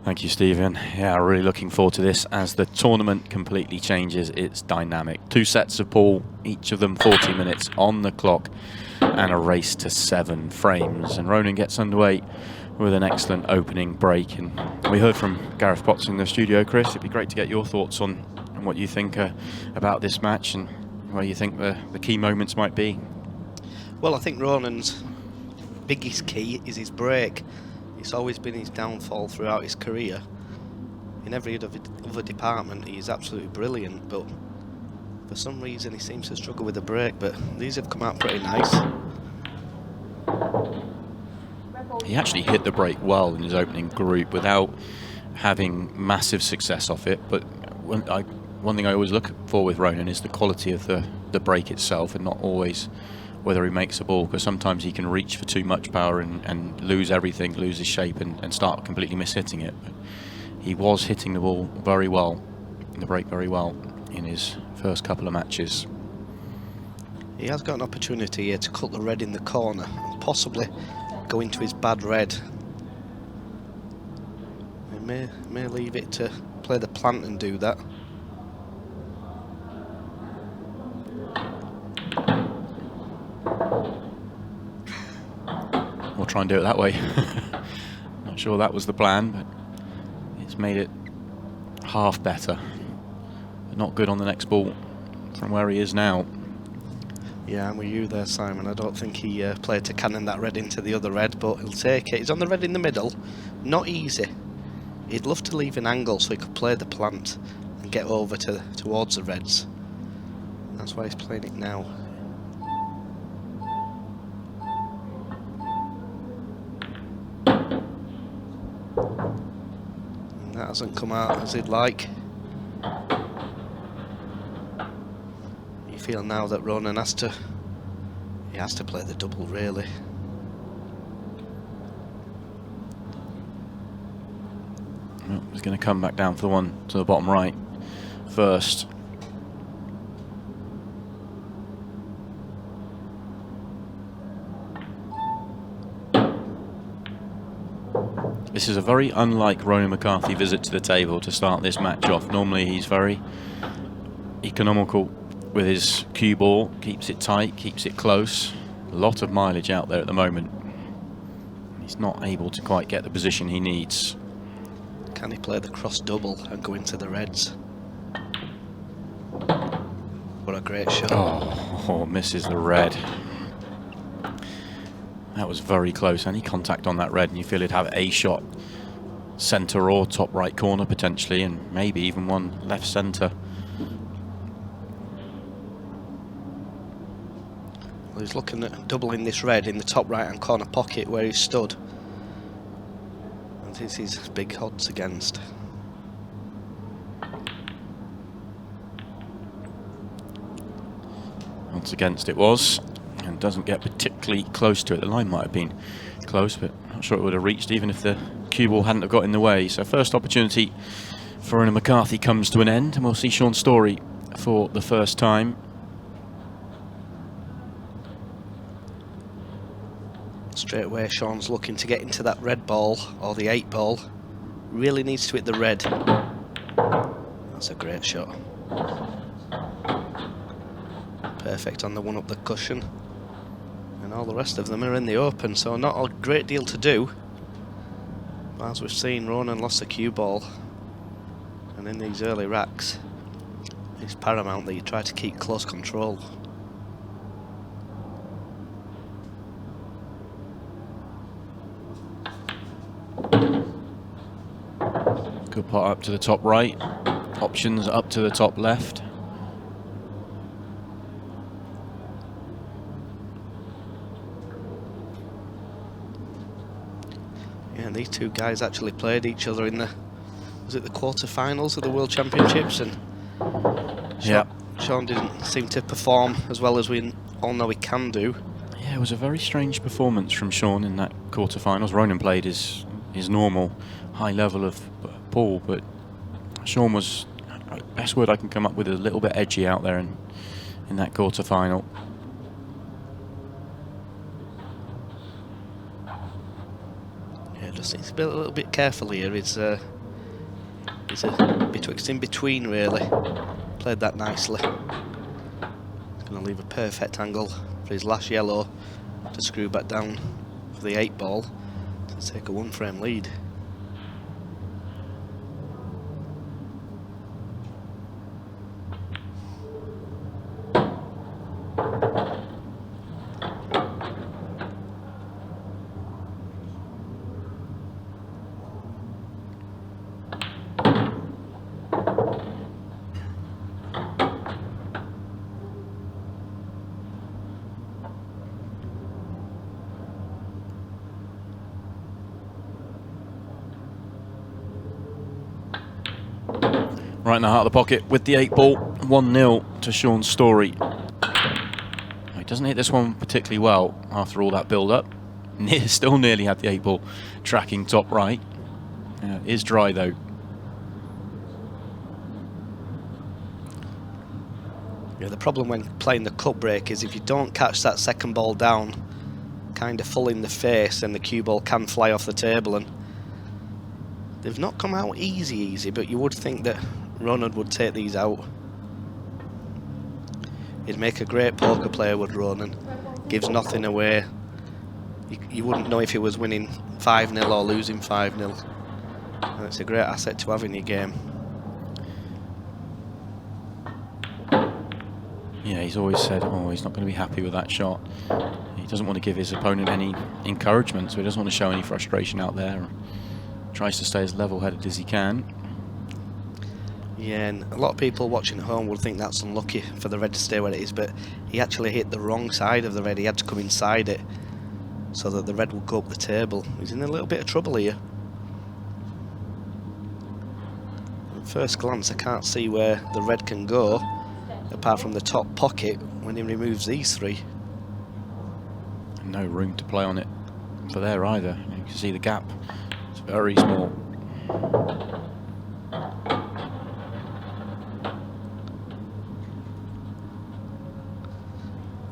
Thank you, Stephen. Yeah, really looking forward to this as the tournament completely changes its dynamic. 2 sets of pool, each of them 40 minutes on the clock, and a race to 7 frames. And Ronan gets underway with an excellent opening break. And we heard from Gareth Potts in the studio. Chris, it'd be great to get your thoughts on what you think about this match and where you think the key moments might be. Well, I think Ronan's biggest key is his break. It's always been his downfall throughout his career. In every other department, he's absolutely brilliant, but for some reason he seems to struggle with the break, but these have come out pretty nice. He actually hit the break well in his opening group without having massive success off it, but one thing I always look for with Ronan is the quality of the break itself, and not always whether he makes a ball, because sometimes he can reach for too much power and lose everything, lose his shape and start completely mishitting it. But he was hitting the ball very well, the break very well, in his first couple of matches. He has got an opportunity here to cut the red in the corner and possibly go into his bad red. He may leave it to play the plant and do that. We'll try and do it that way. Not sure that was the plan, but it's made it half better. But not good on the next ball from where he is now. Yeah, I'm with you there, Simon. I don't think he played to cannon that red into the other red, but he'll take it. He's on the red in the middle. Not easy. He'd love to leave an angle so he could play the plant and get over towards the reds. That's why he's playing it now. And that hasn't come out as he'd like. You feel now that Ronan has to play the double, really. Well, he's going to come back down for the one to the bottom right first. This is a very unlike Ronan McCarthy visit to the table to start this match off. Normally he's very economical with his cue ball, keeps it tight, keeps it close. A lot of mileage out there at the moment. He's not able to quite get the position he needs. Can he play the cross double and go into the reds? What a great shot. Oh, misses the red. That was very close. Any contact on that red and you feel he'd have a shot centre or top right corner potentially, and maybe even one left centre. Well, he's looking at doubling this red in the top right hand corner pocket where he stood. And this is big odds against. Odds against it was, and doesn't get particularly close to it. The line might have been close, but not sure it would have reached even if the cue ball hadn't have got in the way. So first opportunity for Ronan McCarthy comes to an end, and we'll see Shaun Storry for the first time. Straight away Shaun's looking to get into that red ball, or the 8 ball. Really needs to hit the red. That's a great shot. Perfect on the one up the cushion. And all the rest of them are in the open, so not a great deal to do. But as we've seen, Ronan lost the cue ball. And in these early racks, it's paramount that you try to keep close control. Good pot up to the top right. Options up to the top left. Yeah, and these two guys actually played each other in the, was it the quarter-finals of the World Championships? And Shaun didn't seem to perform as well as we all know he can do. Yeah, it was a very strange performance from Shaun in that quarter-finals. Ronan played his normal high level of pool, but Shaun was, best word I can come up with, a little bit edgy out there in that quarter-final. Yeah, Just needs to be a little bit careful here. He's a betwixt in between, really. Played that nicely. He's going to leave a perfect angle for his last yellow to screw back down for the 8 ball to take a 1-frame lead. Right in the heart of the pocket with the 8 ball, 1-0 to Shaun Storry. He doesn't hit this one particularly well after all that build-up. Still nearly had the 8 ball tracking top right. It is dry though. Yeah, the problem when playing the cut break is if you don't catch that second ball down kind of full in the face, then the cue ball can fly off the table, and they've not come out easy, but you would think that Ronan would take these out. He'd make a great poker player, would Ronan. Gives nothing away. You wouldn't know if he was winning 5-0 or losing 5-0. And it's a great asset to have in your game. Yeah, he's always said, oh, he's not going to be happy with that shot. He doesn't want to give his opponent any encouragement, so he doesn't want to show any frustration out there. Tries to stay as level-headed as he can. Yeah, and a lot of people watching at home would think that's unlucky for the red to stay where it is, but he actually hit the wrong side of the red. He had to come inside it so that the red would go up the table. He's in a little bit of trouble here. At first glance, I can't see where the red can go, apart from the top pocket when he removes these 3. No room to play on it for there either. You can see the gap. It's very small.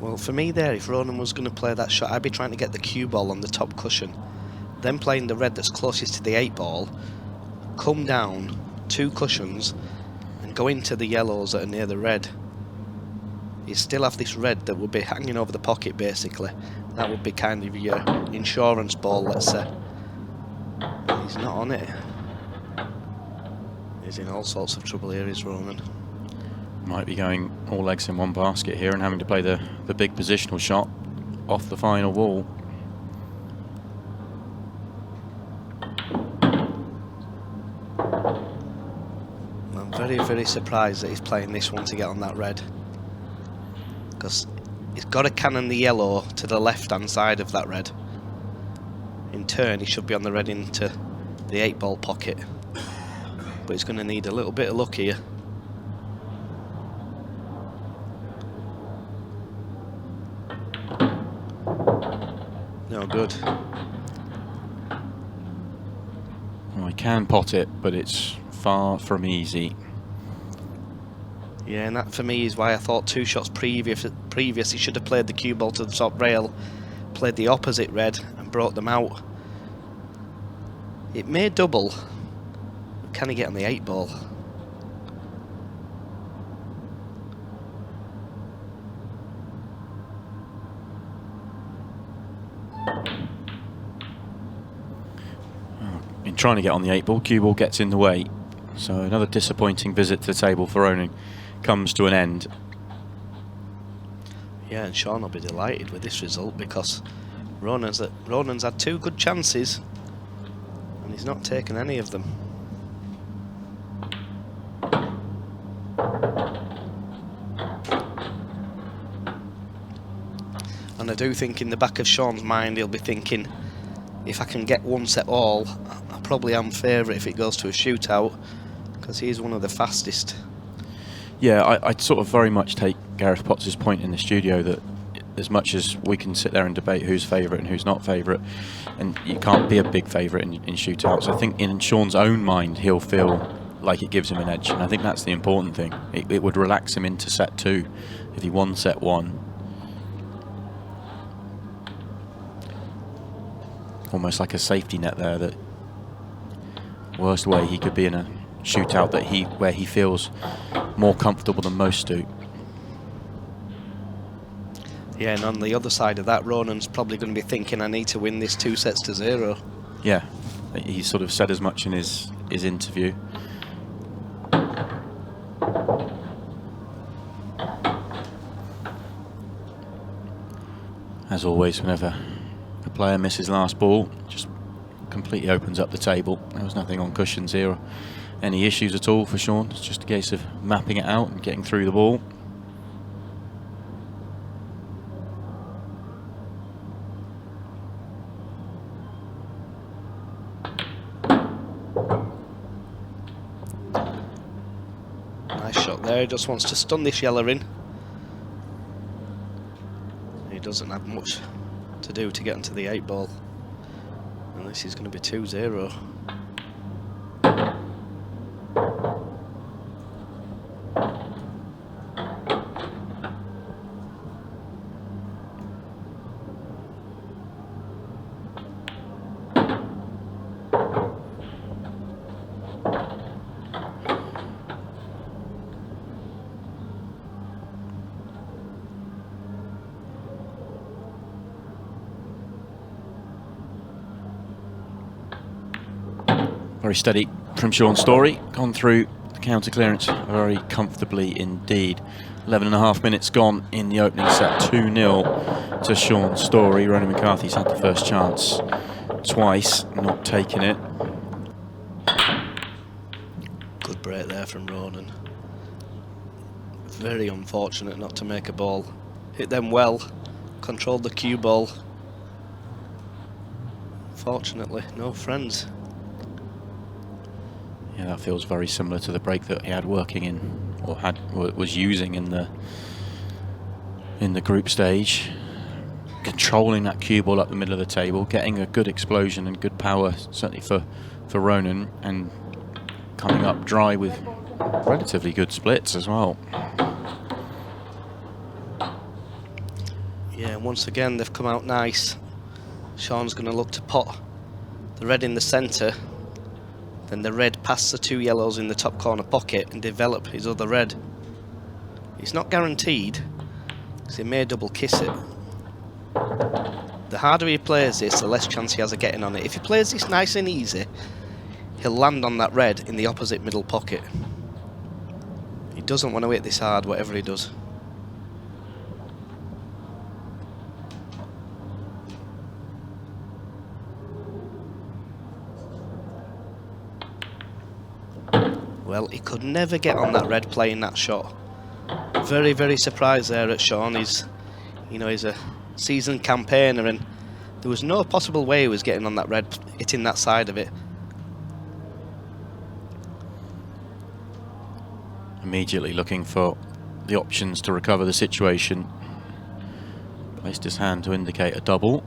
Well, for me there, if Ronan was going to play that shot, I'd be trying to get the cue ball on the top cushion, then playing the red that's closest to the 8 ball, come down 2 cushions and go into the yellows that are near the red. You still have this red that would be hanging over the pocket, basically. That would be kind of your insurance ball, let's say. He's not on it. He's in all sorts of trouble here, is Ronan. Might be going all eggs in one basket here and having to play the big positional shot off the final wall. I'm very, very surprised that he's playing this one to get on that red, because he's got to cannon the yellow to the left-hand side of that red. In turn, he should be on the red into the 8 ball pocket, but he's going to need a little bit of luck here. No good. Well, I can pot it, but it's far from easy. Yeah, and that for me is why I thought 2 shots previous he should have played the cue ball to the top rail, played the opposite red and brought them out. It may double. Can he get on the 8 ball? Been trying to get on the 8 ball, cue ball gets in the way. So another disappointing visit to the table for Ronan comes to an end. Yeah, and Shaun will be delighted with this result, because Ronan's had 2 good chances and he's not taken any of them. And I do think in the back of Shaun's mind he'll be thinking, if I can get 1 set all, I probably am favourite if it goes to a shootout, because he is one of the fastest. Yeah, I'd sort of very much take Gareth Potts' point in the studio that as much as we can sit there and debate who's favourite and who's not favourite, and you can't be a big favourite in shootouts, I think in Shaun's own mind he'll feel like it gives him an edge, and I think that's the important thing. It would relax him into set 2 if he won set 1. almost like a safety net there. That worst way he could be in a shootout where he feels more comfortable than most do. Yeah, and on the other side of that, Ronan's probably going to be thinking, I need to win this 2-0. Yeah, he sort of said as much in his interview. As always, whenever a player misses last ball, just completely opens up the table. There was nothing on cushions here, or any issues at all for Shaun. It's just a case of mapping it out and getting through the ball. Nice shot there. He just wants to stun this yellow in. He doesn't have much to do to get into the 8 ball. And this is going to be 2-0. Very steady from Shaun Storry, gone through the counter clearance very comfortably indeed. 11.5 minutes gone in the opening set, 2-0 to Shaun Storry. Ronan McCarthy's had the first chance twice, not taking it. Good break there from Ronan. Very unfortunate not to make a ball. Hit them well, controlled the cue ball. Fortunately, no friends. Yeah, that feels very similar to the break that he had working in, or was using in the group stage. Controlling that cue ball up the middle of the table, getting a good explosion and good power, certainly for Ronan, and coming up dry with relatively good splits as well. Yeah, once again they've come out nice. Shaun's going to look to pot the red in the centre, then the red past the 2 yellows in the top corner pocket and develop his other red. It's not guaranteed, because he may double kiss it. The harder he plays this, the less chance he has of getting on it. If he plays this nice and easy, he'll land on that red in the opposite middle pocket. He doesn't want to hit this hard, whatever he does. Well, he could never get on that red playing that shot. Very, very surprised there at Shaun. He's a seasoned campaigner, and there was no possible way he was getting on that red, hitting that side of it. Immediately looking for the options to recover the situation. Placed his hand to indicate a double.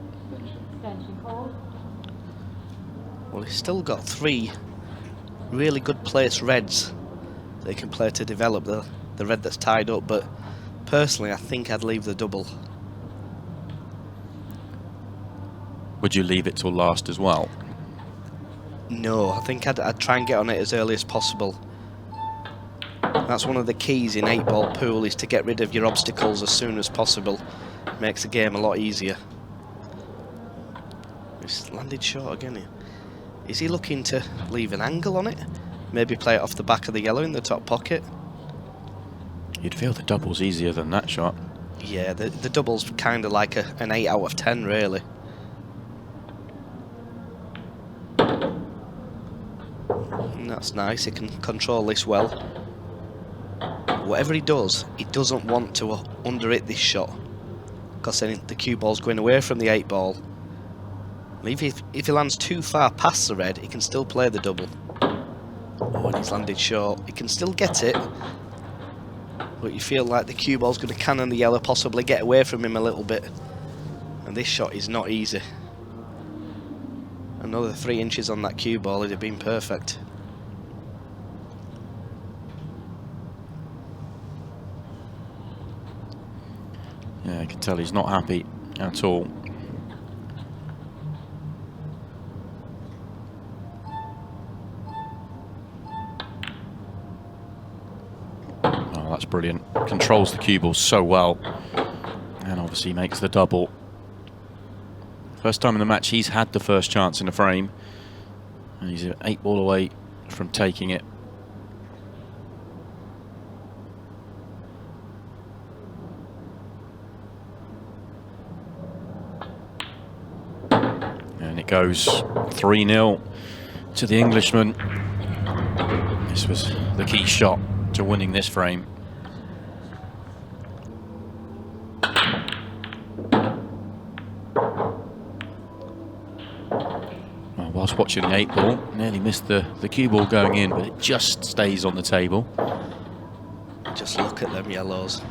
Well, he's still got 3 really good placed reds that he can play to develop the red that's tied up, but personally I think I'd leave the double. Would you leave it till last as well? No, I think I'd try and get on it as early as possible. That's one of the keys in 8 ball pool, is to get rid of your obstacles as soon as possible. Makes the game a lot easier. He's landed short again here. Is he looking to leave an angle on it? Maybe play it off the back of the yellow in the top pocket? You'd feel the double's easier than that shot. Yeah, the double's kind of like an 8 out of 10 really. And that's nice, he can control this well. Whatever he does, he doesn't want to under-hit this shot, because then the cue ball's going away from the 8 ball. If he lands too far past the red, he can still play the double. Oh, and he's landed short. He can still get it, but you feel like the cue ball's going to cannon the yellow, possibly get away from him a little bit. And this shot is not easy. Another 3 inches on that cue ball, it'd have been perfect. Yeah, I can tell he's not happy at all. that's brilliant. Controls the cue ball so well, and obviously makes the double. First time in the match he's had the first chance in the frame, and he's 8 ball away from taking it. And it goes 3-0 to the Englishman. This was the key shot to winning this frame. Well, whilst watching the 8 ball, nearly missed the cue ball going in, but it just stays on the table. Just look at them yellows.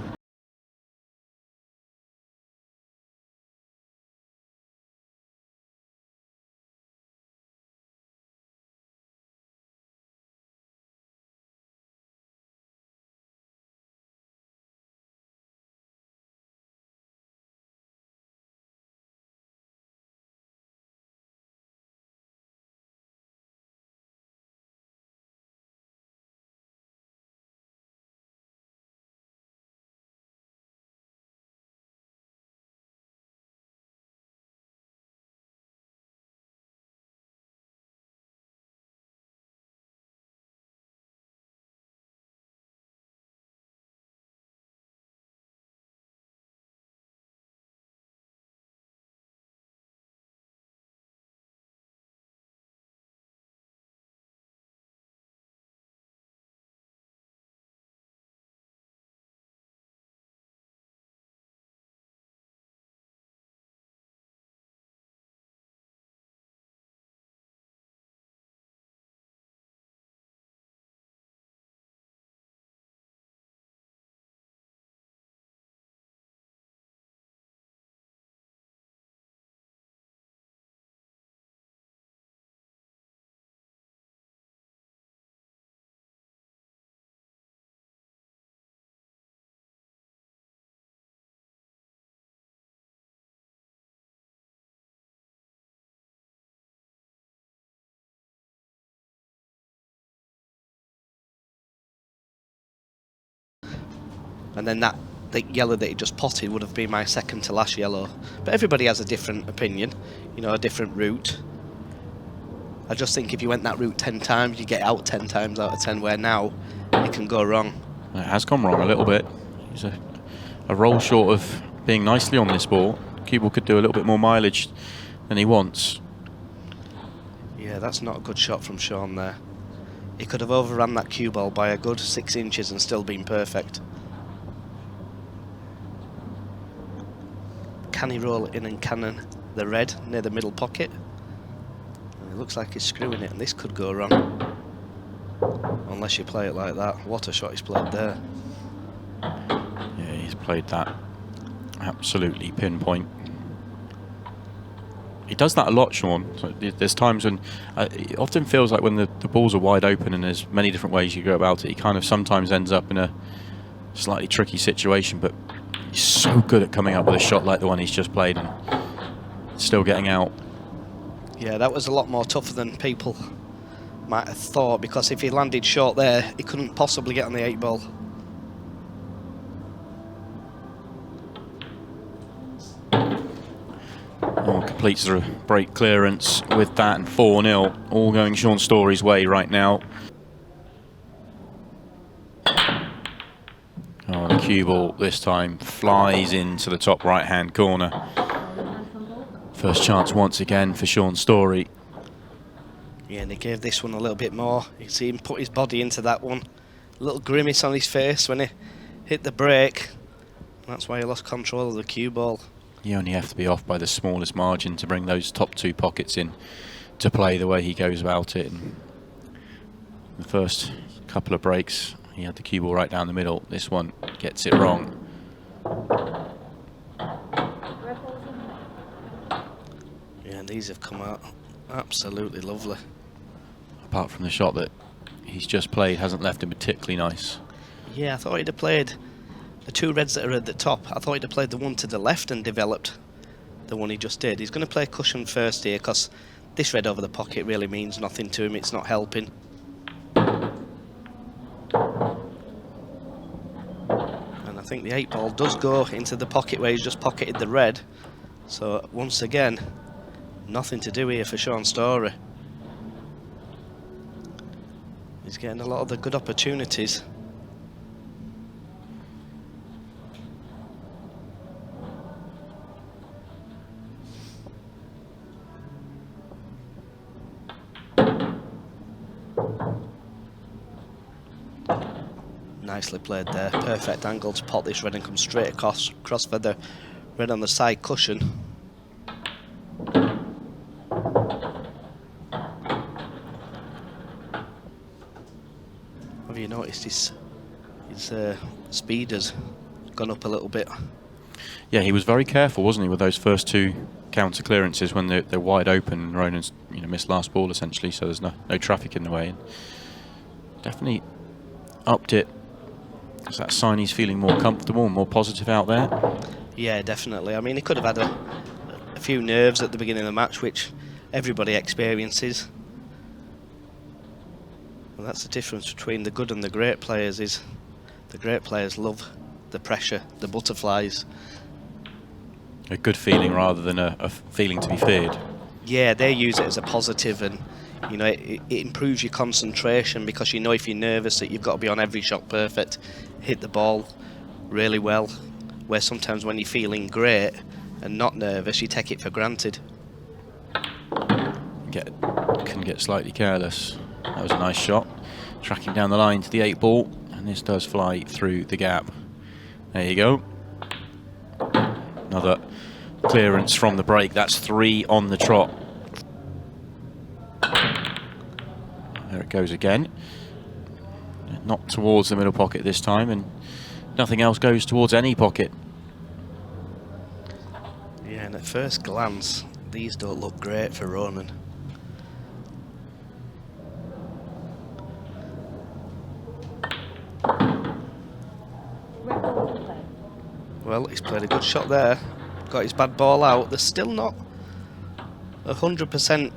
And then the yellow that he just potted would have been my second to last yellow. But everybody has a different opinion, you know, a different route. I just think if you went that route 10 times, you get out 10 times out of 10, where now it can go wrong. It has gone wrong a little bit. He's a roll short of being nicely on this ball. Cue ball could do a little bit more mileage than he wants. Yeah, that's not a good shot from Shaun there. He could have overrun that cue ball by a good 6 inches and still been perfect. Can he roll it in and cannon the red near the middle pocket? And it looks like he's screwing it, and this could go wrong. Unless you play it like that. What a shot he's played there. Yeah, he's played that absolutely pinpoint. He does that a lot, Shaun. So there's times when it often feels like when the balls are wide open and there's many different ways you go about it, he kind of sometimes ends up in a slightly tricky situation, but he's so good at coming up with a shot like the one he's just played and still getting out. Yeah, that was a lot more tougher than people might have thought, because if he landed short there, he couldn't possibly get on the 8 ball. Oh, completes the break clearance with that, and 4-0, all going Shaun Storry's way right now. Oh, the cue ball this time flies into the top right-hand corner. First chance once again for Shaun Storry. Yeah, and he gave this one a little bit more. You see him put his body into that one. A little grimace on his face when he hit the break. That's why he lost control of the cue ball. You only have to be off by the smallest margin to bring those top 2 pockets in to play the way he goes about it. And the first couple of breaks, he had the cue ball right down the middle. This one gets it wrong. Yeah, and these have come out absolutely lovely. Apart from the shot that he's just played, hasn't left him particularly nice. Yeah, I thought he'd have played the 2 reds that are at the top. I thought he'd have played the one to the left and developed the one he just did. He's going to play cushion first here, because this red over the pocket really means nothing to him. It's not helping. think the 8-ball does go into the pocket where he's just pocketed the red. So once again, nothing to do here for Shaun Storry. He's getting a lot of the good opportunities. Nicely played there. Perfect angle to pot this red and come straight across for the red on the side cushion. Have you noticed his speed has gone up a little bit? Yeah, he was very careful, wasn't he, with those first two counter clearances when they're wide open. Ronan's missed last ball essentially, so there's no traffic in the way. And definitely upped it. Does that sign he's feeling more comfortable and more positive out there? Yeah, definitely. I mean, he could have had a few nerves at the beginning of the match, which everybody experiences. And that's the difference between the good and the great players, is the great players love the pressure, the butterflies. A good feeling rather than a feeling to be feared. Yeah, they use it as a positive, and it improves your concentration, because if you're nervous that you've got to be on every shot perfect, hit the ball really well, where sometimes when you're feeling great and not nervous, you take it for granted. Can get slightly careless. That was a nice shot. Tracking down the line to the 8-ball, and this does fly through the gap. There you go. Another clearance from the break. That's 3 on the trot. There it goes again. Not towards the middle pocket this time, and nothing else goes towards any pocket. Yeah, and at first glance, these don't look great for Ronan. Well, he's played a good shot there. Got his bad ball out. They're still not 100%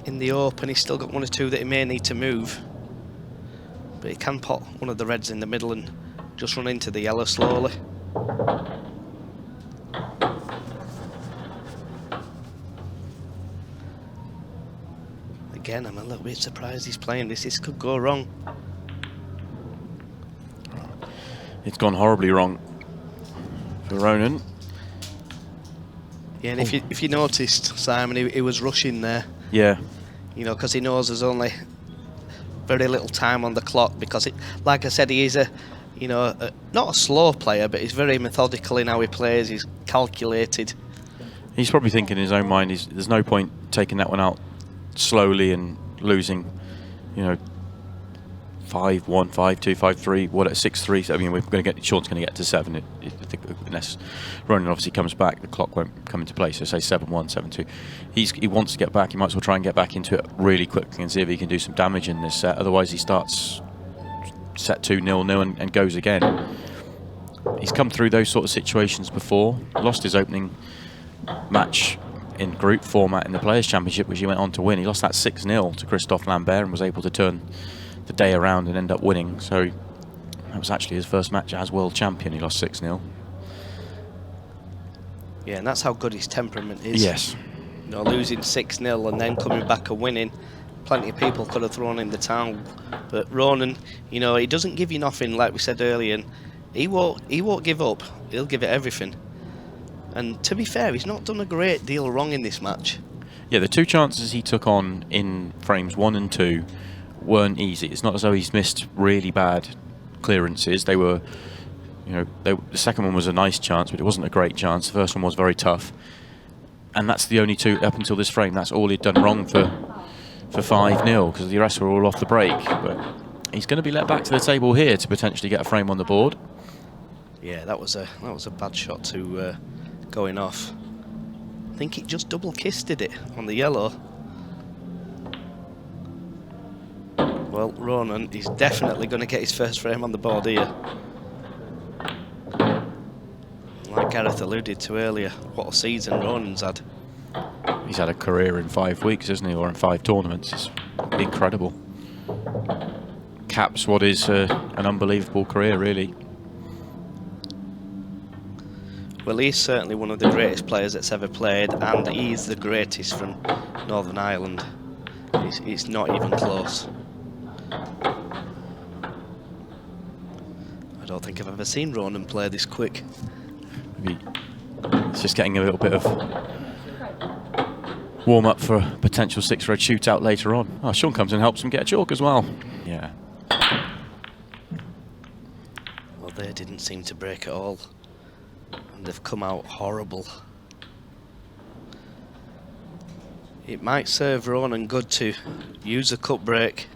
in the open. He's still got 1 or 2 that he may need to move. But he can pot one of the reds in the middle and just run into the yellow slowly. Again, I'm a little bit surprised he's playing this. This could go wrong. It's gone horribly wrong for Ronan. Yeah, and if you noticed, Simon, he was rushing there. Yeah. Because he knows there's only very little time on the clock, because like I said, he is not a slow player, but he's very methodical in how he plays. He's calculated. He's probably thinking in his own mind, there's no point taking that one out slowly and losing, 5-1, 5-2, 5-3, 6-3. I mean, Shaun's going to get to 7. Unless Ronan obviously comes back, the clock won't come into play. So say 7-1, 7-2. He wants to get back. He might as well try and get back into it really quickly and see if he can do some damage in this set. Otherwise, he starts set 2 0-0 and goes again. He's come through those sort of situations before. Lost his opening match in group format in the Players' Championship, which he went on to win. He lost that 6-0 to Christophe Lambert and was able to turn the day around and end up winning. So that was actually his first match as world champion. He lost 6-0. Yeah, and that's how good his temperament is. Yes. Losing 6-0 and then coming back and winning. Plenty of people could have thrown in the towel, but Ronan, he doesn't give you nothing, like we said earlier, and he won't give up. He'll give it everything. And to be fair, he's not done a great deal wrong in this match. Yeah, the 2 chances he took on in frames 1 and 2 weren't easy. It's not as though he's missed really bad clearances. They were, the second one was a nice chance, but it wasn't a great chance. The first one was very tough, and that's the only 2 up until this frame. That's all he'd done wrong for 5-0, because the rest were all off the break. But he's going to be let back to the table here to potentially get a frame on the board. Yeah, that was a bad shot to going off. I think it just double kisted it on the yellow. Well, Ronan is definitely going to get his first frame on the board here. Like Gareth alluded to earlier, what a season Ronan's had. He's had a career in 5 weeks, hasn't he, or in 5 tournaments. It's incredible. Caps what is an unbelievable career, really. Well, he's certainly one of the greatest players that's ever played, and he's the greatest from Northern Ireland. It's not even close. I don't think I've ever seen Ronan play this quick. Maybe it's just getting a little bit of warm up for a potential 6-red shootout later on. Oh, Shaun comes and helps him get a chalk as well. Yeah. Well, they didn't seem to break at all, and they've come out horrible. It might serve Ronan good to use a cut break.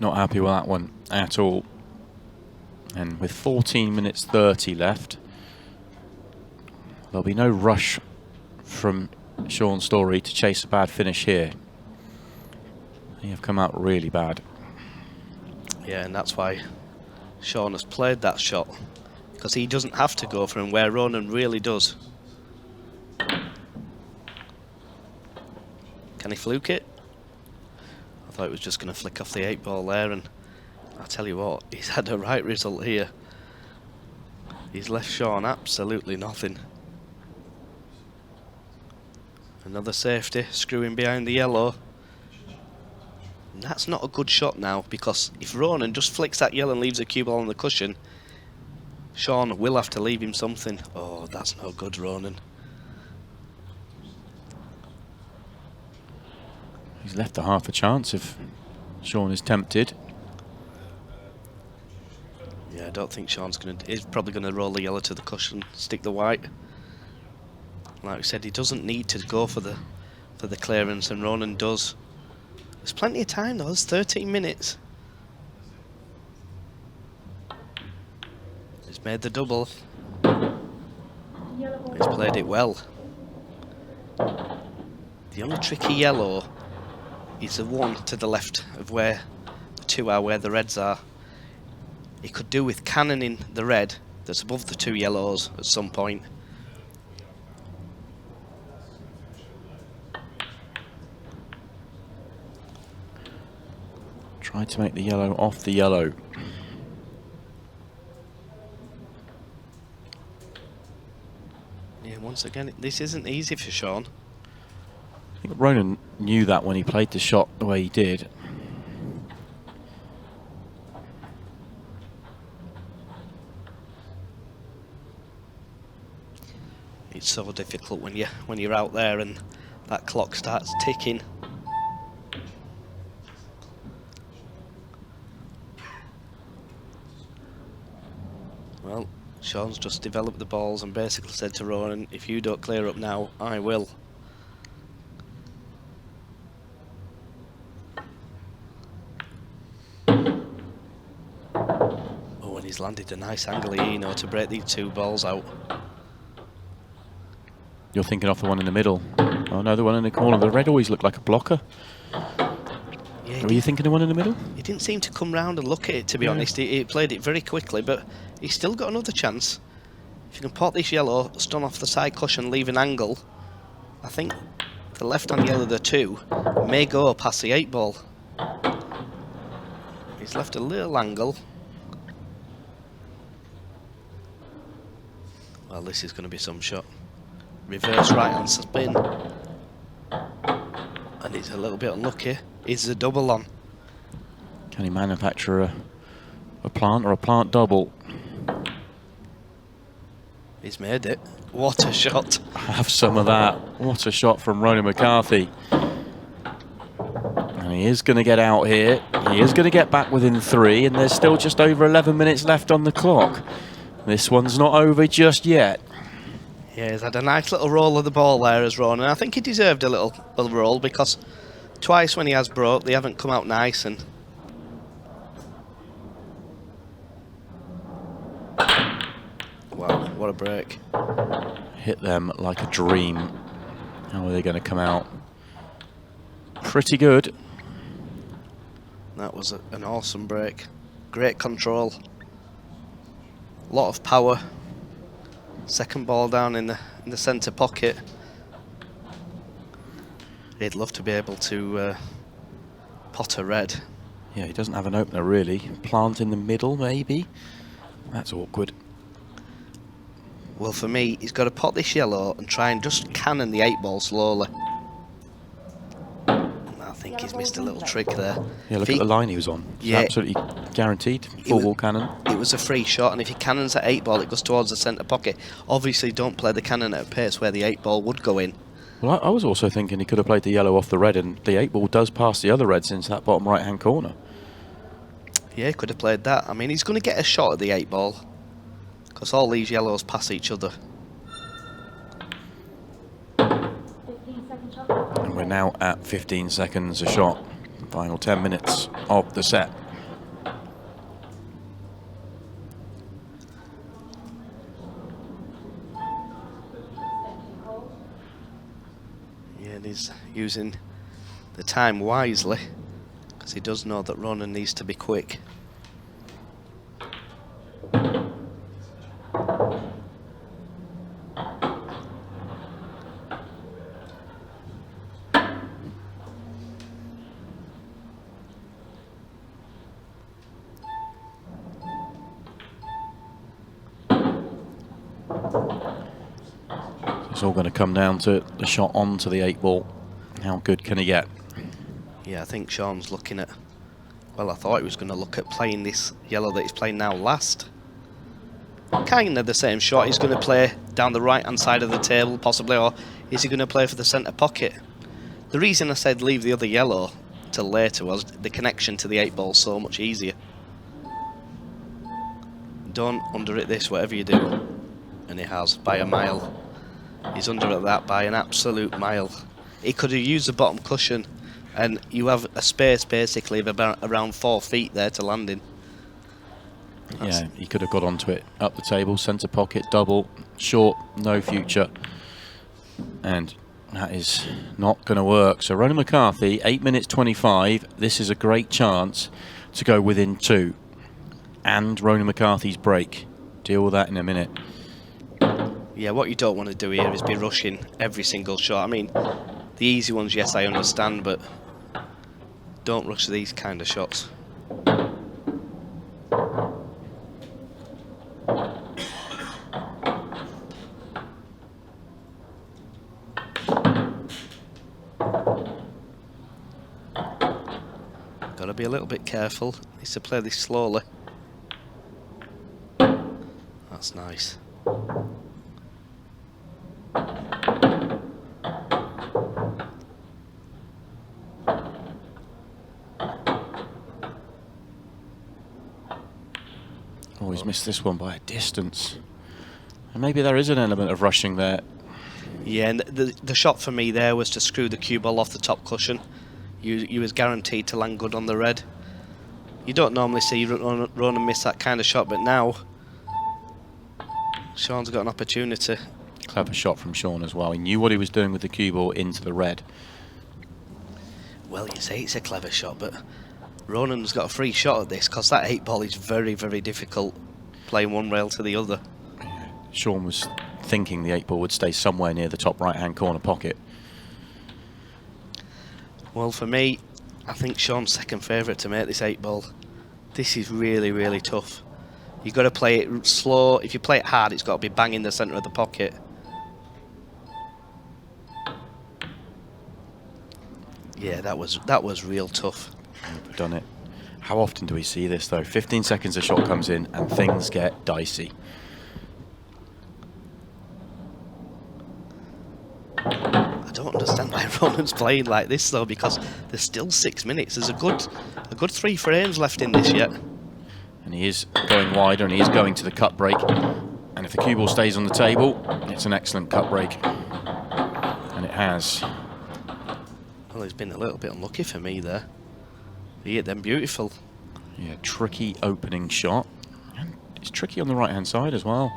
Not happy with that one at all. And with 14 minutes 30 left, there'll be no rush from Shaun Storry to chase a bad finish here. They have come out really bad. Yeah, and that's why Shaun has played that shot, because he doesn't have to go for him, where Ronan really does. Can he fluke it? I thought it was just going to flick off the 8-ball there, and I'll tell you what, he's had a right result here. He's left Shaun absolutely nothing. Another safety, screwing behind the yellow. And that's not a good shot now, because if Ronan just flicks that yellow and leaves a cue ball on the cushion, Shaun will have to leave him something. Oh, that's no good, Ronan. He's left a half a chance if Shaun is tempted. Yeah, I don't think Shaun's he's probably gonna roll the yellow to the cushion, stick the white. Like we said, he doesn't need to go for the clearance, and Ronan does. There's plenty of time though, there's 13 minutes. He's made the double. He's played it well. The only tricky yellow is the one to the left of where the 2 are, where the reds are. He could do with cannoning the red that's above the 2 yellows at some point. Try to make the yellow off the yellow. Yeah, once again, this isn't easy for Shaun. I think Ronan knew that when he played the shot the way he did. It's so difficult when you're out there and that clock starts ticking. Well, Shaun's just developed the balls and basically said to Ronan, if you don't clear up now, I will. Oh, and he's landed a nice angle here, you know, to break these 2 balls out. You're thinking of the one in the middle. Oh no, the one in the corner. The red always looked like a blocker. Yeah, Were you thinking the one in the middle? He didn't seem to come round and look at it, to be honest. He played it very quickly, but he's still got another chance. If you can pot this yellow, stun off the side cushion, leave an angle, I think the left-hand yellow, the 2, may go past the 8-ball. He's left a little angle. Well, this is going to be some shot. Reverse right-hand spin. And it's a little bit unlucky. Is the double on? Can he manufacture a plant or a plant double? He's made it. What a shot. Have some of that. What a shot from Ronan McCarthy. And he is going to get out here. He is going to get back within 3, and there's still just over 11 minutes left on the clock. This one's not over just yet. Yeah, he's had a nice little roll of the ball there as Ronan. I think he deserved a little roll, because twice when he has broke, they haven't come out nice. And wow, what a break. Hit them like a dream. How are they going to come out? Pretty good. That was an awesome break. Great control. Lot of power. Second ball down in the centre pocket. He'd love to be able to pot of red. Yeah, he doesn't have an opener really. Plant in the middle, maybe. That's awkward. Well, for me, he's got to pot this yellow and try and just cannon the 8 ball slowly. I think he's missed a little trick there. Yeah, look at the line he was on. It's Yeah. absolutely guaranteed. Full ball cannon. It was a free shot, and if he cannons at 8 ball, it goes towards the centre pocket. Obviously, don't play the cannon at a pace where the 8 ball would go in. Well, I was also thinking he could have played the yellow off the red, and the 8 ball does pass the other reds into that bottom right-hand corner. Yeah, he could have played that. I mean, he's going to get a shot at the 8 ball, because all these yellows pass each other. And we're now at 15 seconds a shot. Final 10 minutes of the set. Yeah, and he's using the time wisely, because he does know that Ronan needs to be quick. It's all going to come down to the shot onto the 8 ball. How good can he get? Yeah, I think Shaun's looking at... Well, I thought he was going to look at playing this yellow that he's playing now last. Kind of the same shot. He's going to play down the right-hand side of the table, possibly, or is he going to play for the centre pocket? The reason I said leave the other yellow till later was the connection to the 8 ball so much easier. Don't under-hit this, whatever you do. And he has, by a mile. He's under-hit that by an absolute mile. He could have used the bottom cushion, and you have a space basically of about around 4 feet there to land in. Yeah, he could have got onto it up the table, centre pocket, double, short, no future. And that is not going to work. So Ronan McCarthy, 8 minutes 25. This is a great chance to go within 2. And Ronan McCarthy's break. Deal with that in a minute. Yeah, what you don't want to do here is be rushing every single shot. I mean, the easy ones, yes, I understand, but don't rush these kind of shots. Got to be a little bit careful. Needs to play this slowly. That's nice. Oh, he's missed this one by a distance. And maybe there is an element of rushing there. Yeah, and the shot for me there was to screw the cue ball off the top cushion. You was guaranteed to land good on the red. You don't normally see Ronan miss that kind of shot, but now Shaun's got an opportunity. Clever shot from Shaun as well. He knew what he was doing with the cue ball into the red. Well, you say it's a clever shot, but Ronan's got a free shot at this, because that 8 ball is very, very difficult playing one rail to the other. Shaun was thinking the 8 ball would stay somewhere near the top right-hand corner pocket. Well, for me, I think Shaun's second favourite to make this 8 ball. This is really, really tough. You've got to play it slow. If you play it hard, it's got to be bang in the centre of the pocket. Yeah, that was real tough. We've done it. How often do we see this though? 15 seconds a shot comes in and things get dicey. I don't understand why Ronan's playing like this though, because there's still 6 minutes. There's a good 3 frames left in this yet. And he is going wider and he is going to the cut break. And if the cue ball stays on the table, it's an excellent cut break. And it has. Well, it's been a little bit unlucky for me there. He hit them beautiful. Yeah, tricky opening shot. And it's tricky on the right-hand side as well.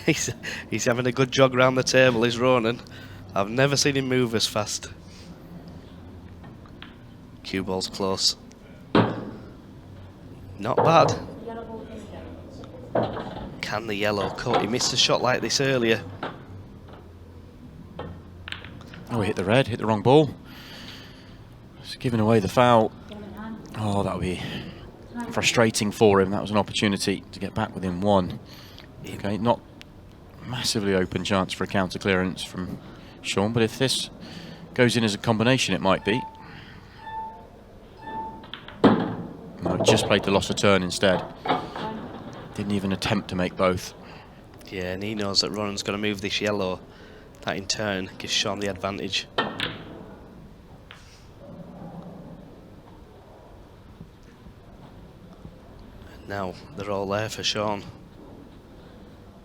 He's having a good jog around the table, is Ronan. I've never seen him move as fast. Cue ball's close. Not bad. Can the yellow cut? He missed a shot like this earlier. Oh, he hit the red, hit the wrong ball. He's giving away the foul. Oh, that would be frustrating for him. That was an opportunity to get back within one. Okay, not massively open chance for a counter clearance from Shaun, but if this goes in as a combination, it might be. No, just played the loss of turn instead. Didn't even attempt to make both. Yeah, and he knows that Ronan's going to move this yellow. That in turn gives Shaun the advantage. And now they're all there for Shaun.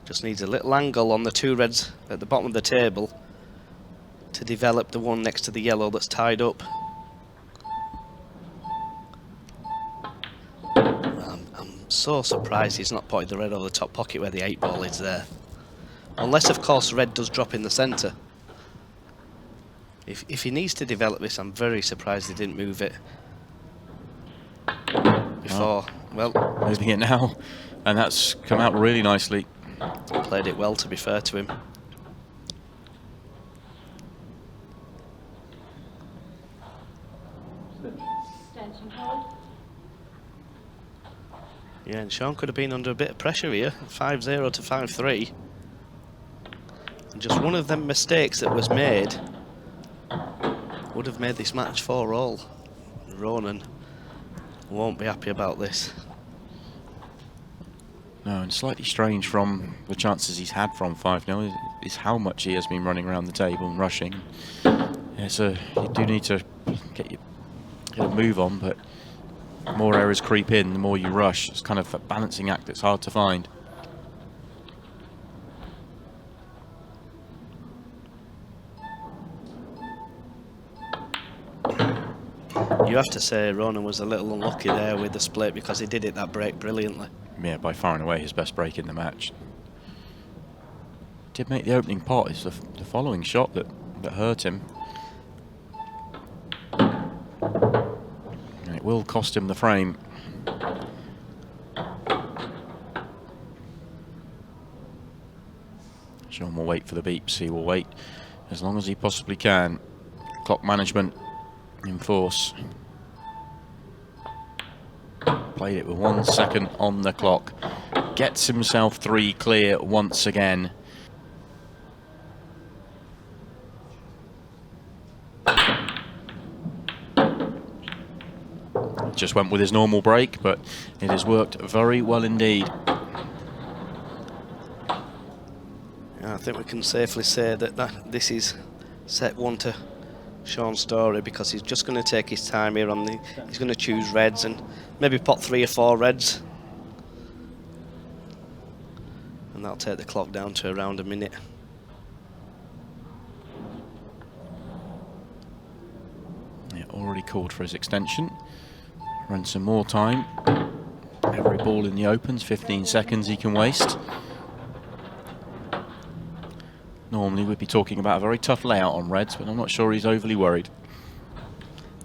Just needs a little angle on the two reds at the bottom of the table to develop the one next to the yellow that's tied up. I'm so surprised he's not putting the red over the top pocket where the 8-ball is there. Unless, of course, red does drop in the centre. If he needs to develop this, I'm very surprised he didn't move it before. Well, moving it now, and that's come out really nicely. Played it well, to be fair to him. Yeah, and Shaun could have been under a bit of pressure here, 5-0 to 5-3. And just one of them mistakes that was made would have made this match 4-all. Ronan won't be happy about this. No, and slightly strange from the chances he's had from 5-0 is how much he has been running around the table and rushing. Yeah, so you do need to get a move on, but the more errors creep in, the more you rush. It's kind of a balancing act that's hard to find. You have to say Ronan was a little unlucky there with the split because he did it that break brilliantly. Yeah, by far and away his best break in the match. Did make the opening pot. It's the following shot that hurt him. And it will cost him the frame. Shaun will wait for the beeps. He will wait as long as he possibly can. Clock management in force. Played it with 1 second on the clock. Gets himself 3 clear once again. Just went with his normal break, but it has worked very well indeed. Yeah, I think we can safely say that this is set 1 to Shaun Storry, because he's just going to take his time here on the. He's going to choose reds and maybe pot 3 or 4 reds, and that'll take the clock down to around a minute. Yeah, already called for his extension. Run some more time. Every ball in the opens, 15 seconds he can waste. Normally we'd be talking about a very tough layout on reds, but I'm not sure he's overly worried.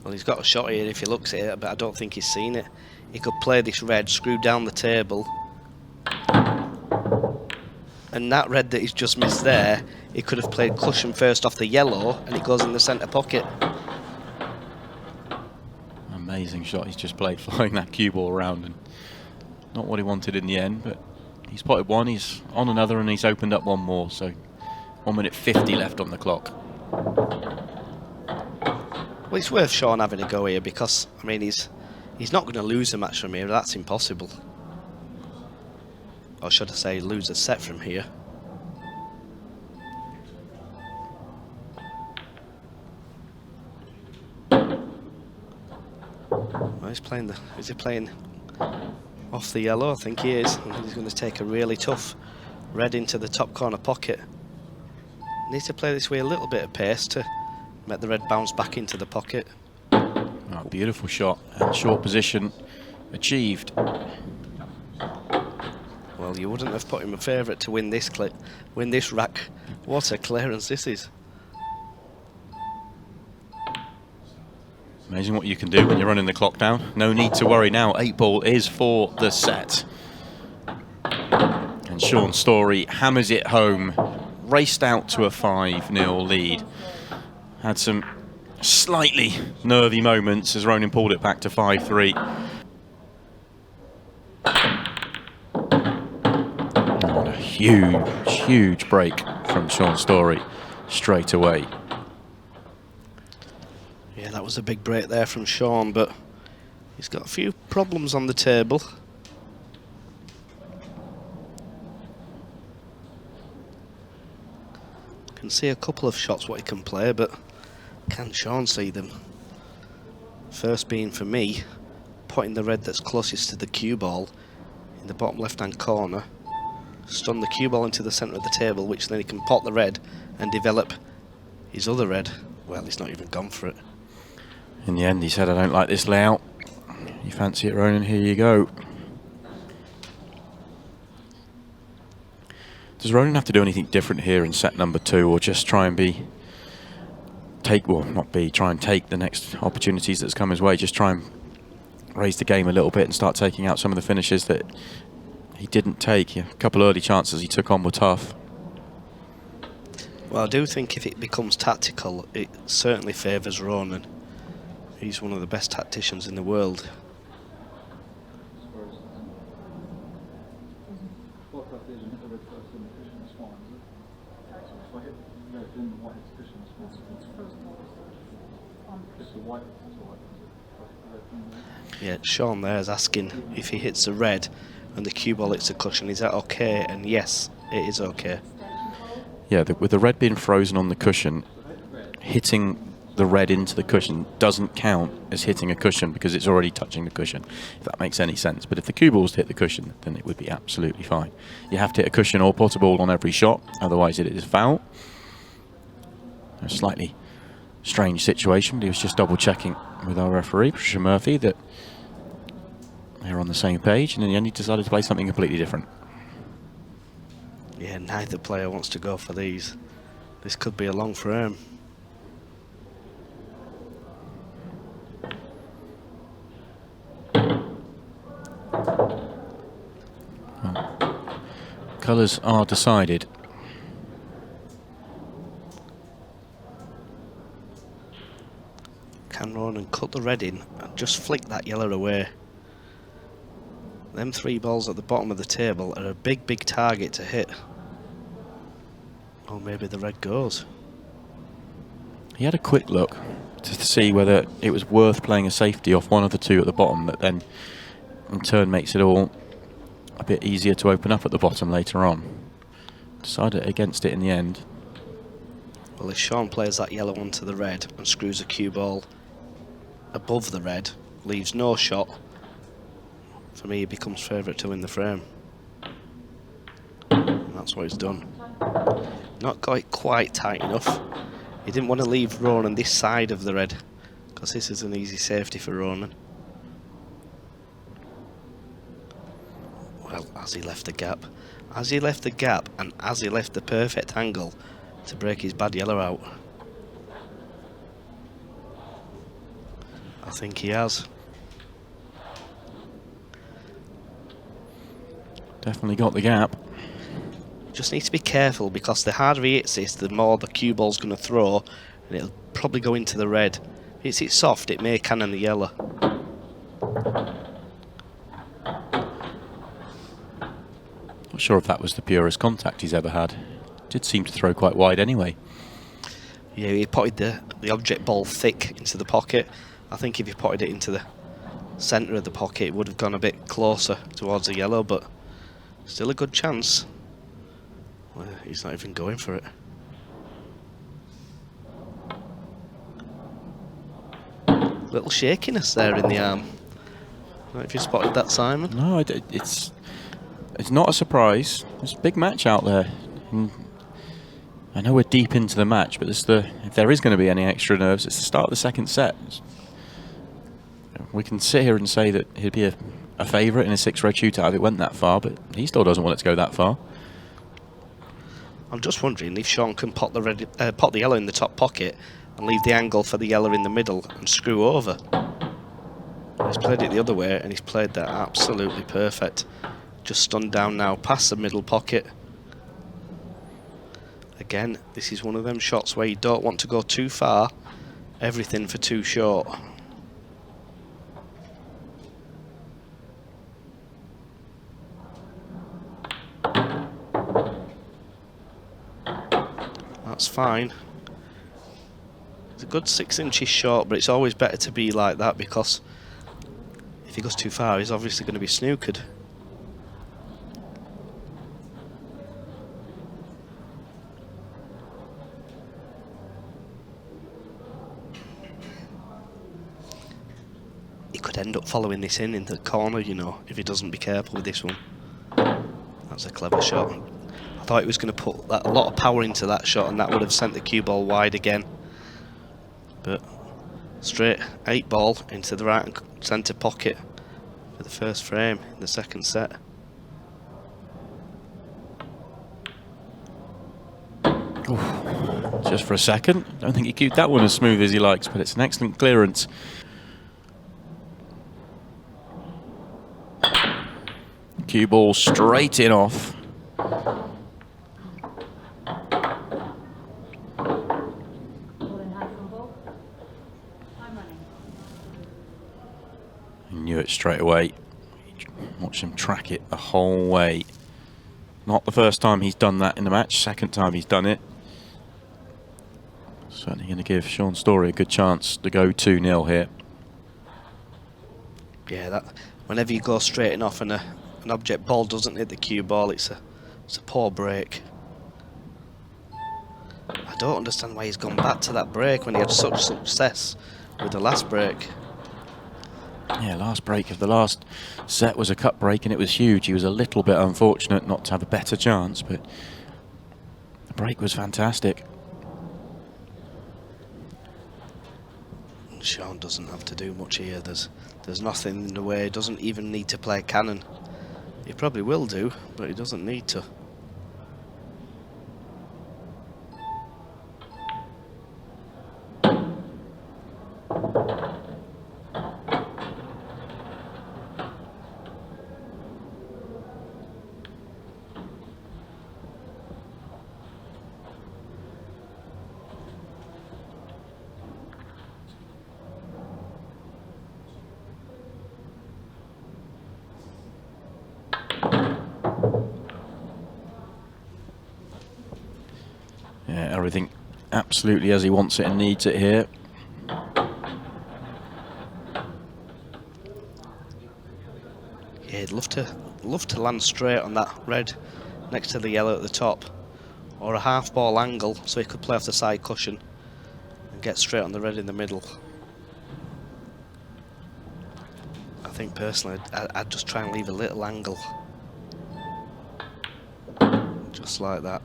Well, he's got a shot here if he looks at it, but I don't think he's seen it. He could play this red, screw down the table, and that red that he's just missed there, he could have played cushion first off the yellow, and it goes in the centre pocket. Amazing shot he's just played, flying that cue ball around, and not what he wanted in the end, but he's potted one, he's on another, and he's opened up one more, so 1 minute 50 left on the clock. Well, it's worth Shaun having a go here, because, I mean, he's not going to lose a match from here. That's impossible. Or should I say, lose a set from here. Well, he's playing the. Is he playing off the yellow? I think he is. And he's going to take a really tough red into the top corner pocket. Needs to play this with a little bit of pace to make the red bounce back into the pocket. Oh, beautiful shot and short position achieved. Well, you wouldn't have put him a favourite to win this rack. What a clearance this is. Amazing what you can do when you're running the clock down. No need to worry now. 8-ball is for the set. And Shaun Storry hammers it home. Raced out to a 5-0 lead. Had some slightly nervy moments as Ronan pulled it back to 5-3. And a huge break from Shaun Storry straight away. Yeah, that was a big break there from Shaun, but he's got a few problems on the table. Can see a couple of shots what he can play, but can Shaun see them? First being, for me, putting the red that's closest to the cue ball in the bottom left hand corner, stun the cue ball into the centre of the table, which then he can pot the red and develop his other red. Well, he's not even gone for it. In the end he said, I don't like this layout. You fancy it, Ronan? Here you go. Does Ronan have to do anything different here in set number 2, or just try and try and take the next opportunities that's come his way, just try and raise the game a little bit and start taking out some of the finishes that he didn't take? A couple early chances he took on were tough. Well, I do think if it becomes tactical, it certainly favours Ronan. He's one of the best tacticians in the world. Yeah, Shaun there is asking if he hits a red and the cue ball hits a cushion, is that okay? And yes, it is okay. Yeah, with the red being frozen on the cushion, hitting the red into the cushion doesn't count as hitting a cushion because it's already touching the cushion, if that makes any sense. But if the cue ball's hit the cushion, then it would be absolutely fine. You have to hit a cushion or pot a ball on every shot, otherwise it is foul. A slightly strange situation, but he was just double checking with our referee, Patricia Murphy, that they're on the same page, and in the end he decided to play something completely different. Yeah, neither player wants to go for these. This could be a long frame. Well, colours are decided. Can Ronan cut the red in and just flick that yellow away? Them 3 balls at the bottom of the table are a big target to hit. Or maybe the red goes. He had a quick look to see whether it was worth playing a safety off one of the 2 at the bottom, that then in turn makes it all a bit easier to open up at the bottom later on. Decided against it in the end. Well, if Shaun plays that yellow onto the red and screws a cue ball above the red, leaves no shot, for me he becomes favourite to win the frame. And that's what he's done. Not got it quite tight enough. He didn't want to leave Ronan this side of the red, because this is an easy safety for Ronan. Well, as he left the gap. As he left the gap and as he left the perfect angle to break his bad yellow out. I think he has. Definitely got the gap. Just needs to be careful, because the harder he hits this, the more the cue ball's going to throw, and it'll probably go into the red. If it's hit soft, it may cannon the yellow. Not sure if that was the purest contact he's ever had. Did seem to throw quite wide anyway. Yeah, he potted the object ball thick into the pocket. I think if he potted it into the centre of the pocket, it would have gone a bit closer towards the yellow, but still a good chance. Well, he's not even going for it. Little shakiness there in the arm. I don't know if you spotted that, Simon. No, it's not a surprise. There's a big match out there. And I know we're deep into the match, but if there is going to be any extra nerves, it's the start of the second set. We can sit here and say that he'd be a favourite in a 6-red shootout if it went that far, but he still doesn't want it to go that far. I'm just wondering if Shaun can pot the yellow in the top pocket and leave the angle for the yellow in the middle and screw over. He's played it the other way, and he's played that absolutely perfect. Just stunned down now past the middle pocket. Again, this is one of them shots where you don't want to go too far everything for too short. That's fine. It's a good 6 inches short, but it's always better to be like that, because if he goes too far, he's obviously going to be snookered. He could end up following this in the corner, you know, if he doesn't be careful with this one. That's a clever shot. I thought he was going to put a lot of power into that shot, and that would have sent the cue ball wide again. But straight 8 ball into the right centre pocket for the first frame in the second set. Oof. Just for a second. Don't think he cued that one as smooth as he likes, but it's an excellent clearance. Cue ball straight in off. Knew it straight away. Watch him track it the whole way. Not the first time he's done that in the match, second time he's done it. Certainly going to give Shaun Storry a good chance to go 2-0 here. Yeah, that whenever you go straight off and an object ball doesn't hit the cue ball, it's a poor break. I don't understand why he's gone back to that break when he had such success with the last break. Yeah, last break of the last set was a cut break, and it was huge. He was a little bit unfortunate not to have a better chance, but the break was fantastic. Shaun doesn't have to do much here. There's nothing in the way. He doesn't even need to play cannon. He probably will do, but he doesn't need to. Yeah, everything absolutely as he wants it and needs it here. Yeah, he'd love to land straight on that red next to the yellow at the top, or a half ball angle so he could play off the side cushion and get straight on the red in the middle. I think personally I'd just try and leave a little angle, just like that.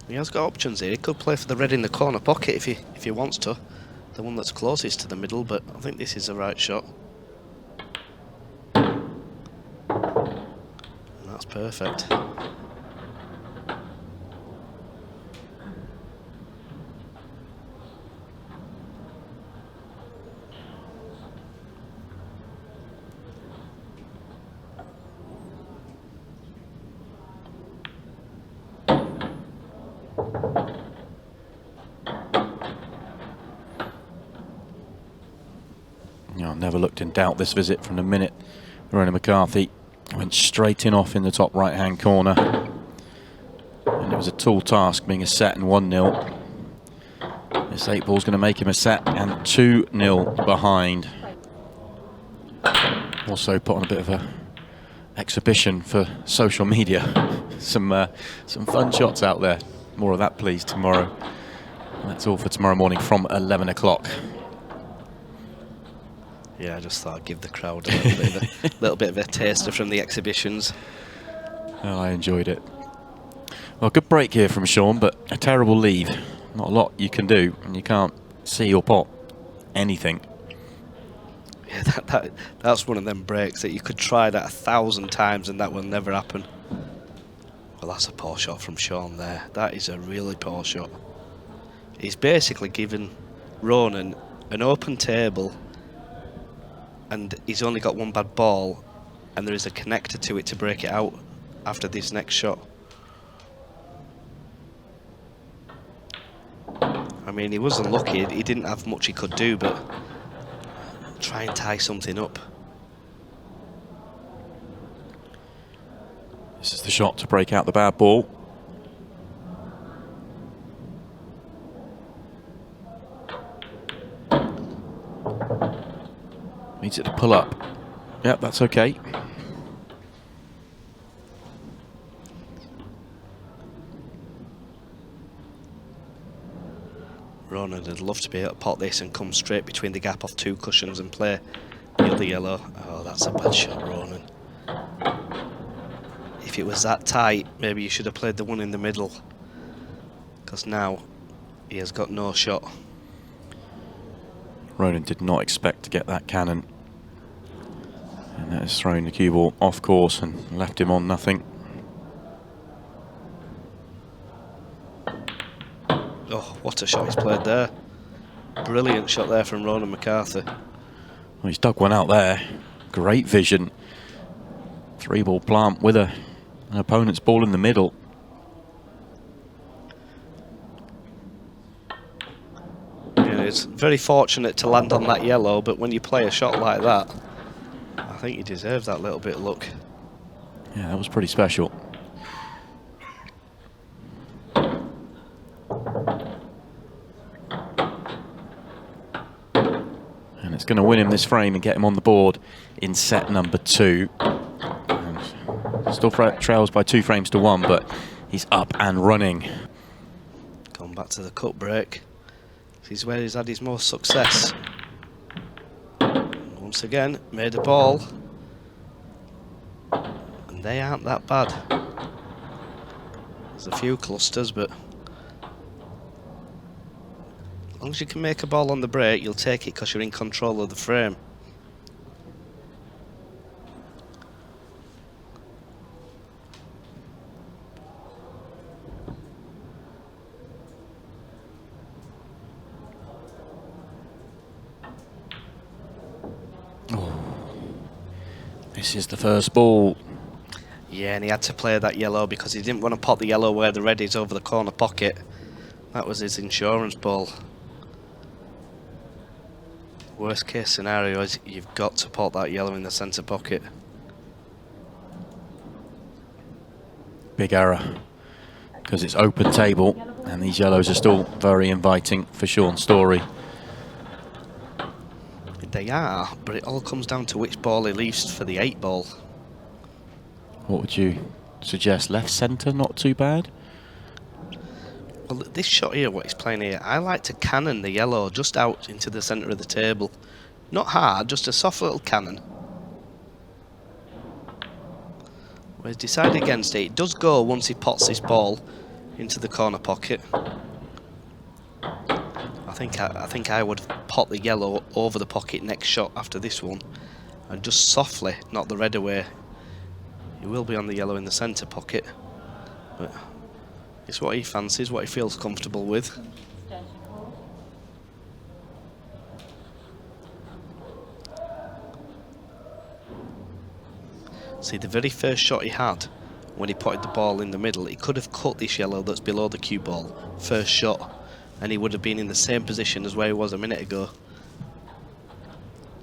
He has got options here. He could play for the red in the corner pocket if he wants to, the one that's closest to the middle, but I think this is the right shot. And that's perfect. Never looked in doubt this visit from the minute Ronan McCarthy went straight in off in the top right hand corner, and it was a tall task being a set and 1-0. This 8 ball's going to make him a set and 2-0 behind. Also put on a bit of a exhibition for social media. some fun shots out there. More of that please tomorrow. And that's all for tomorrow morning from 11 o'clock. Yeah, I just thought I'd give the crowd a little bit of a taster from the exhibitions. Oh, I enjoyed it. Well, good break here from Shaun, but a terrible lead. Not a lot you can do, and you can't see or pot anything. Yeah, that's one of them breaks that you could try that 1,000 times and that will never happen. Well, that's a poor shot from Shaun there. That is a really poor shot. He's basically given Ronan an open table, and he's only got one bad ball, and there is a connector to it to break it out after this next shot. I mean, he wasn't lucky. He didn't have much he could do, but try and tie something up. This is the shot to break out the bad ball. Needs it to pull up. Yep, that's okay. Ronan would love to be able to pot this and come straight between the gap off 2 cushions and play the other yellow. Oh, that's a bad shot, Ronan. If it was that tight, maybe you should have played the one in the middle, because now he has got no shot. Ronan did not expect to get that cannon, and that has thrown the cue ball off course and left him on nothing. Oh, what a shot he's played there. Brilliant shot there from Ronan McCarthy. Well, he's dug one out there. Great vision. 3-ball plant with an opponent's ball in the middle. Yeah, it's very fortunate to land on that yellow, but when you play a shot like that, I think you deserve that little bit of luck. Yeah, that was pretty special. And it's going to win him this frame and get him on the board in set number 2. And still trails by 2 frames to 1, but he's up and running. Going back to the cut break. This is where he's had his most success. Once again, made a ball. And they aren't that bad. There's a few clusters, but as long as you can make a ball on the break, you'll take it because you're in control of the frame. This is the first ball. Yeah, and he had to play that yellow because he didn't want to pot the yellow where the red is over the corner pocket. That was his insurance ball. Worst case scenario is you've got to pot that yellow in the centre pocket. Big error, because it's open table and these yellows are still very inviting for Shaun Storry. They are, but it all comes down to which ball he leaves for the 8 ball. What would you suggest? Left centre, not too bad? Well, this shot here, what he's playing here, I like to cannon the yellow just out into the centre of the table. Not hard, just a soft little cannon. Well, he's decided against it. It does go once he pots this ball into the corner pocket. I think I would pot the yellow over the pocket next shot after this one, and just softly knock the red away. He will be on the yellow in the centre pocket, but it's what he fancies, what he feels comfortable with. See, the very first shot he had, when he potted the ball in the middle, he could have cut this yellow that's below the cue ball, first shot, and he would have been in the same position as where he was a minute ago.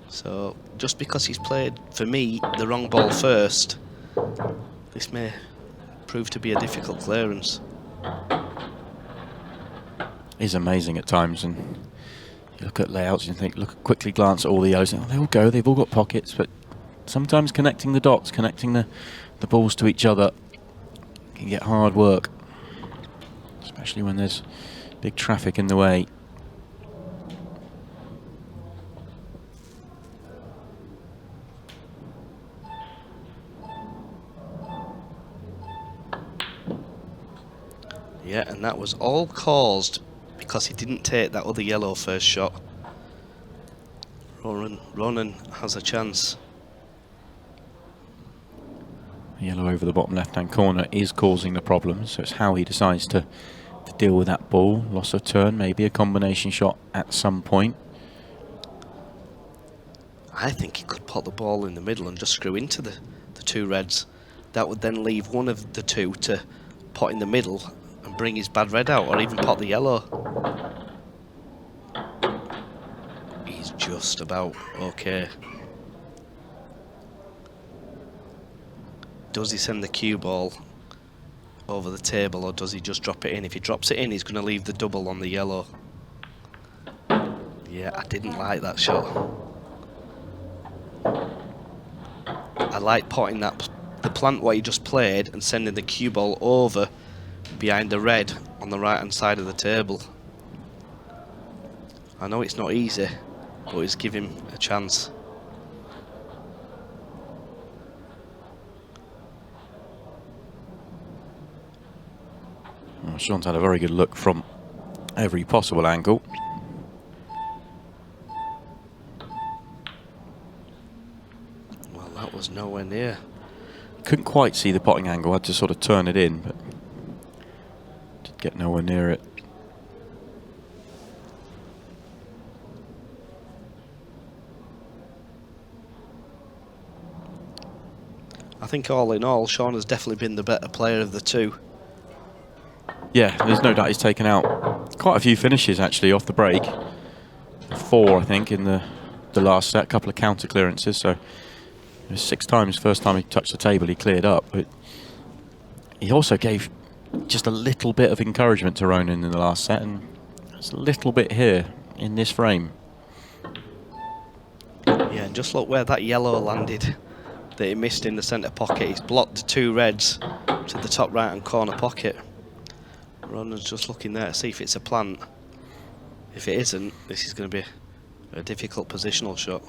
So, just because he's played, for me, the wrong ball first, this may prove to be a difficult clearance. He's amazing at times, and you look at layouts and think, quickly glance at all the yellows, and they all go, they've all got pockets, but sometimes connecting the dots, connecting the balls to each other can get hard work, especially when there's big traffic in the way. Yeah, and that was all caused because he didn't take that other yellow first shot. Ronan has a chance. Yellow over the bottom left-hand corner is causing the problems, so it's how he decides to deal with that ball. Loss of turn, maybe a combination shot at some point. I think he could pot the ball in the middle and just screw into the 2 reds. That would then leave one of the 2 to pot in the middle and bring his bad red out, or even pot the yellow. just about okay. Does he send the cue ball over the table, or does he just drop it in? If he drops it in, he's going to leave the double on the yellow. Yeah, I didn't like that shot. I like potting that, the plant what he just played, and sending the cue ball over behind the red on the right hand side of the table. I know it's not easy, but it's give him a chance. Well, Shaun's had a very good look from every possible angle. Well, that was nowhere near. Couldn't quite see the potting angle, had to sort of turn it in, but did get nowhere near it. I think all in all, Shaun has definitely been the better player of the two. Yeah, there's no doubt he's taken out quite a few finishes actually off the break. 4, I think, in the last set, couple of counter clearances, so it was 6 times. First time he touched the table he cleared up, but he also gave just a little bit of encouragement to Ronan in the last set, and there's a little bit here in this frame. Yeah, and just look where that yellow landed that he missed in the centre pocket. He's blocked the 2 reds to the top right hand corner pocket. Ronan's just looking there to see if it's a plant. If it isn't, this is going to be a difficult positional shot.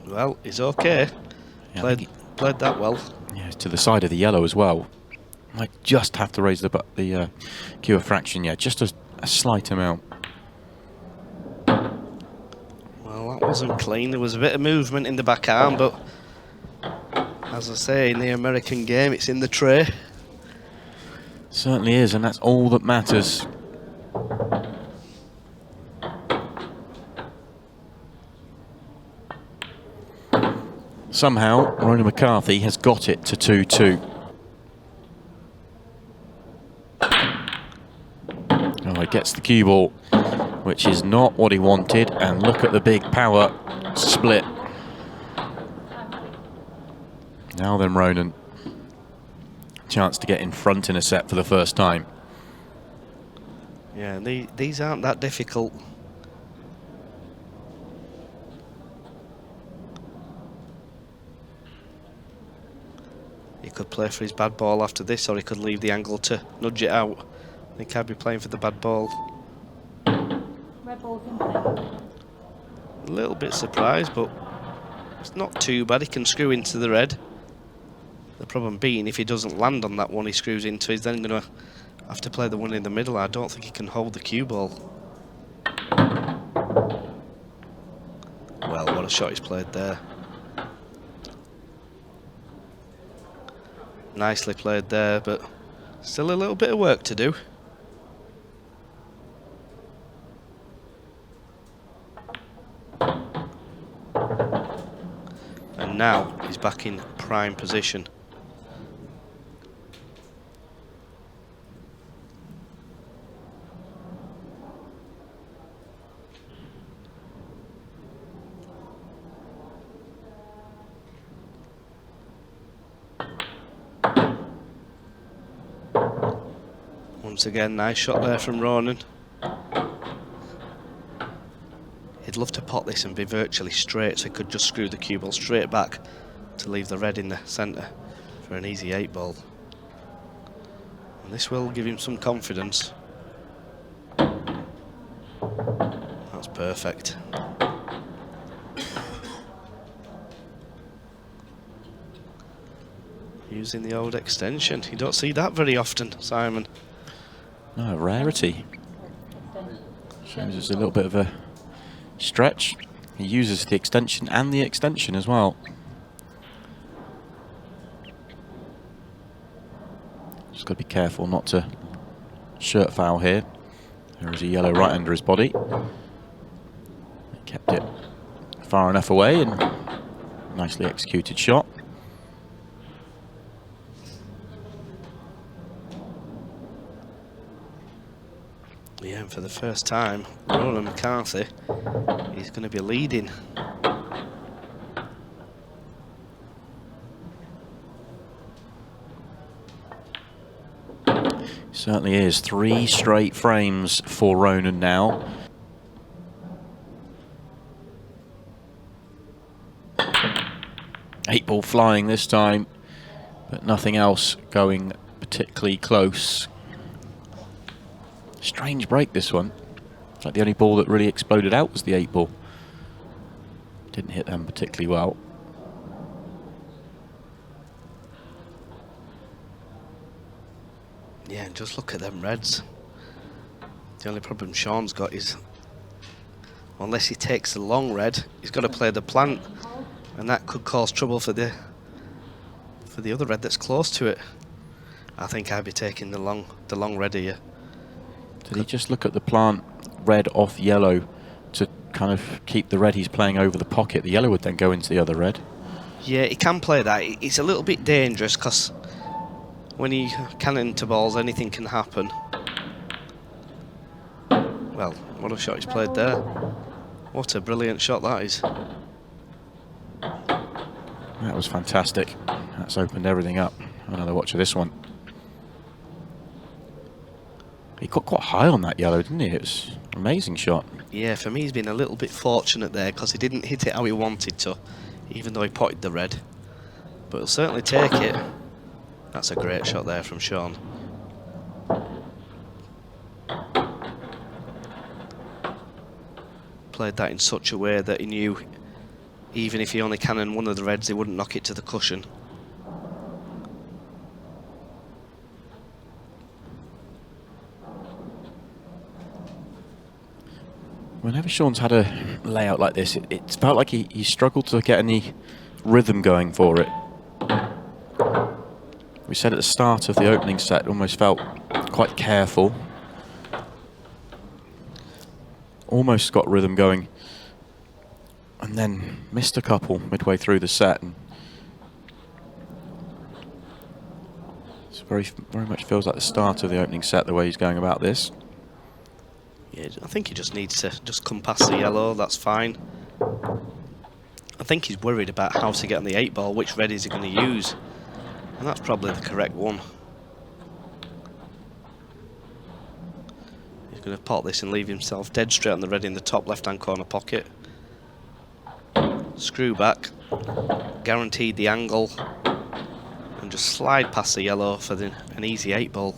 Well, he's okay. Yeah, Played that well. Yeah, to the side of the yellow as well. Might just have to raise the cue a fraction, yeah, just a slight amount. Well, that wasn't clean. There was a bit of movement in the back arm, but as I say, in the American game, it's in the tray. Certainly is, and that's all that matters. Somehow, Ronan McCarthy has got it to 2-2. Oh, he gets the cue ball, which is not what he wanted, and look at the big power split. Now then, Ronan, chance to get in front in a set for the first time. Yeah, these aren't that difficult. He could play for his bad ball after this, or he could leave the angle to nudge it out. I think I'd be playing for the bad ball. Red ball's in play. A little bit surprised, but it's not too bad. He can screw into the red. The problem being, if he doesn't land on that one he screws into, he's then going to have to play the one in the middle. I don't think he can hold the cue ball. Well, what a shot he's played there. Nicely played there, but still a little bit of work to do. And now he's back in prime position. Once again, nice shot there from Ronan. He'd love to pot this and be virtually straight, so he could just screw the cue ball straight back to leave the red in the centre for an easy 8 ball. And this will give him some confidence. That's perfect. Using the old extension. You don't see that very often, Simon. No, rarity. Shows us a little bit of a stretch. He uses the extension and the extension as well. Just got to be careful not to shirt foul here. There is a yellow right under his body. He kept it far enough away, and nicely executed shot. And for the first time, Ronan McCarthy is going to be leading. Certainly is. 3 straight frames for Ronan now. Eight ball flying this time, but nothing else going particularly close. Strange break, this one. It's like the only ball that really exploded out was the 8 ball. Didn't hit them particularly well. Yeah, just look at them reds. The only problem Shaun's got is, unless he takes the long red, he's got to play the plant, and that could cause trouble for the other red that's close to it. I think I'd be taking the long red here. Did he just look at the plant red off yellow to kind of keep the red he's playing over the pocket? The yellow would then go into the other red. Yeah, he can play that. It's a little bit dangerous because when he cannon into balls, anything can happen. Well, what a shot he's played there. What a brilliant shot that is. That was fantastic. That's opened everything up. Another watch of this one. He got quite high on that yellow, didn't he? It was an amazing shot. Yeah, for me he's been a little bit fortunate there because he didn't hit it how he wanted to, even though he potted the red. But he'll certainly take it. That's a great shot there from Shaun. Played that in such a way that he knew even if he only cannoned one of the reds, he wouldn't knock it to the cushion. Whenever Shaun's had a layout like this, it's felt like he struggled to get any rhythm going for it. We said at the start of the opening set, it almost felt quite careful. Almost got rhythm going, and then missed a couple midway through the set. And it's very much feels like the start of the opening set, the way he's going about this. Yeah, I think he just needs to just come past the yellow, that's fine. I think he's worried about how to get on the 8 ball, which red is he going to use? And that's probably the correct one. He's going to pot this and leave himself dead straight on the red in the top left-hand corner pocket. Screw back, guaranteed the angle, and just slide past the yellow for an easy 8 ball.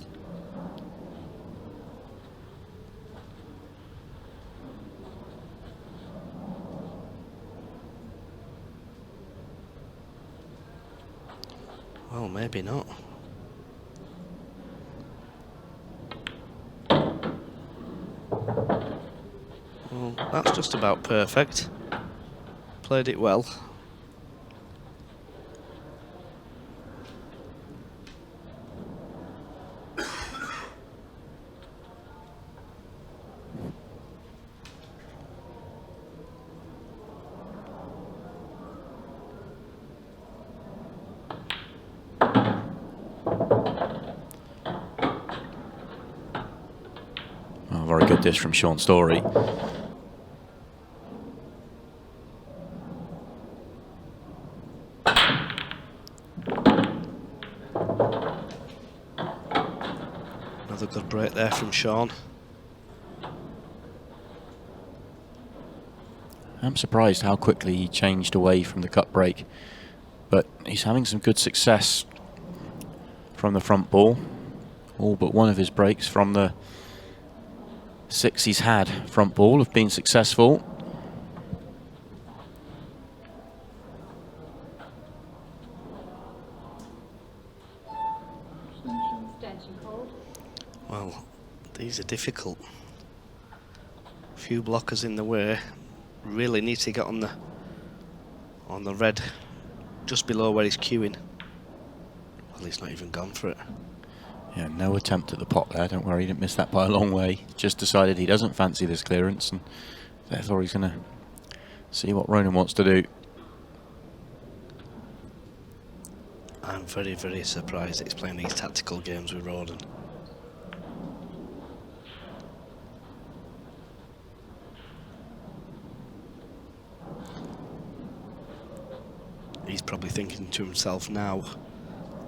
Well, maybe not. Well, that's just about perfect. Played it well. Very good dish from Shaun Storry. Another good break there from Shaun. I'm surprised how quickly he changed away from the cut break, but he's having some good success from the front ball. All but one of his breaks from the 6 he's had front ball have been successful. Well, these are difficult. Few blockers in the way. Really need to get on the red just below where he's queuing. Well, he's not even gone for it. Yeah, no attempt at the pot there. Don't worry, he didn't miss that by a long way. Just decided he doesn't fancy this clearance, and therefore he's going to see what Ronan wants to do. I'm very, very surprised that he's playing these tactical games with Ronan. probably thinking to himself now,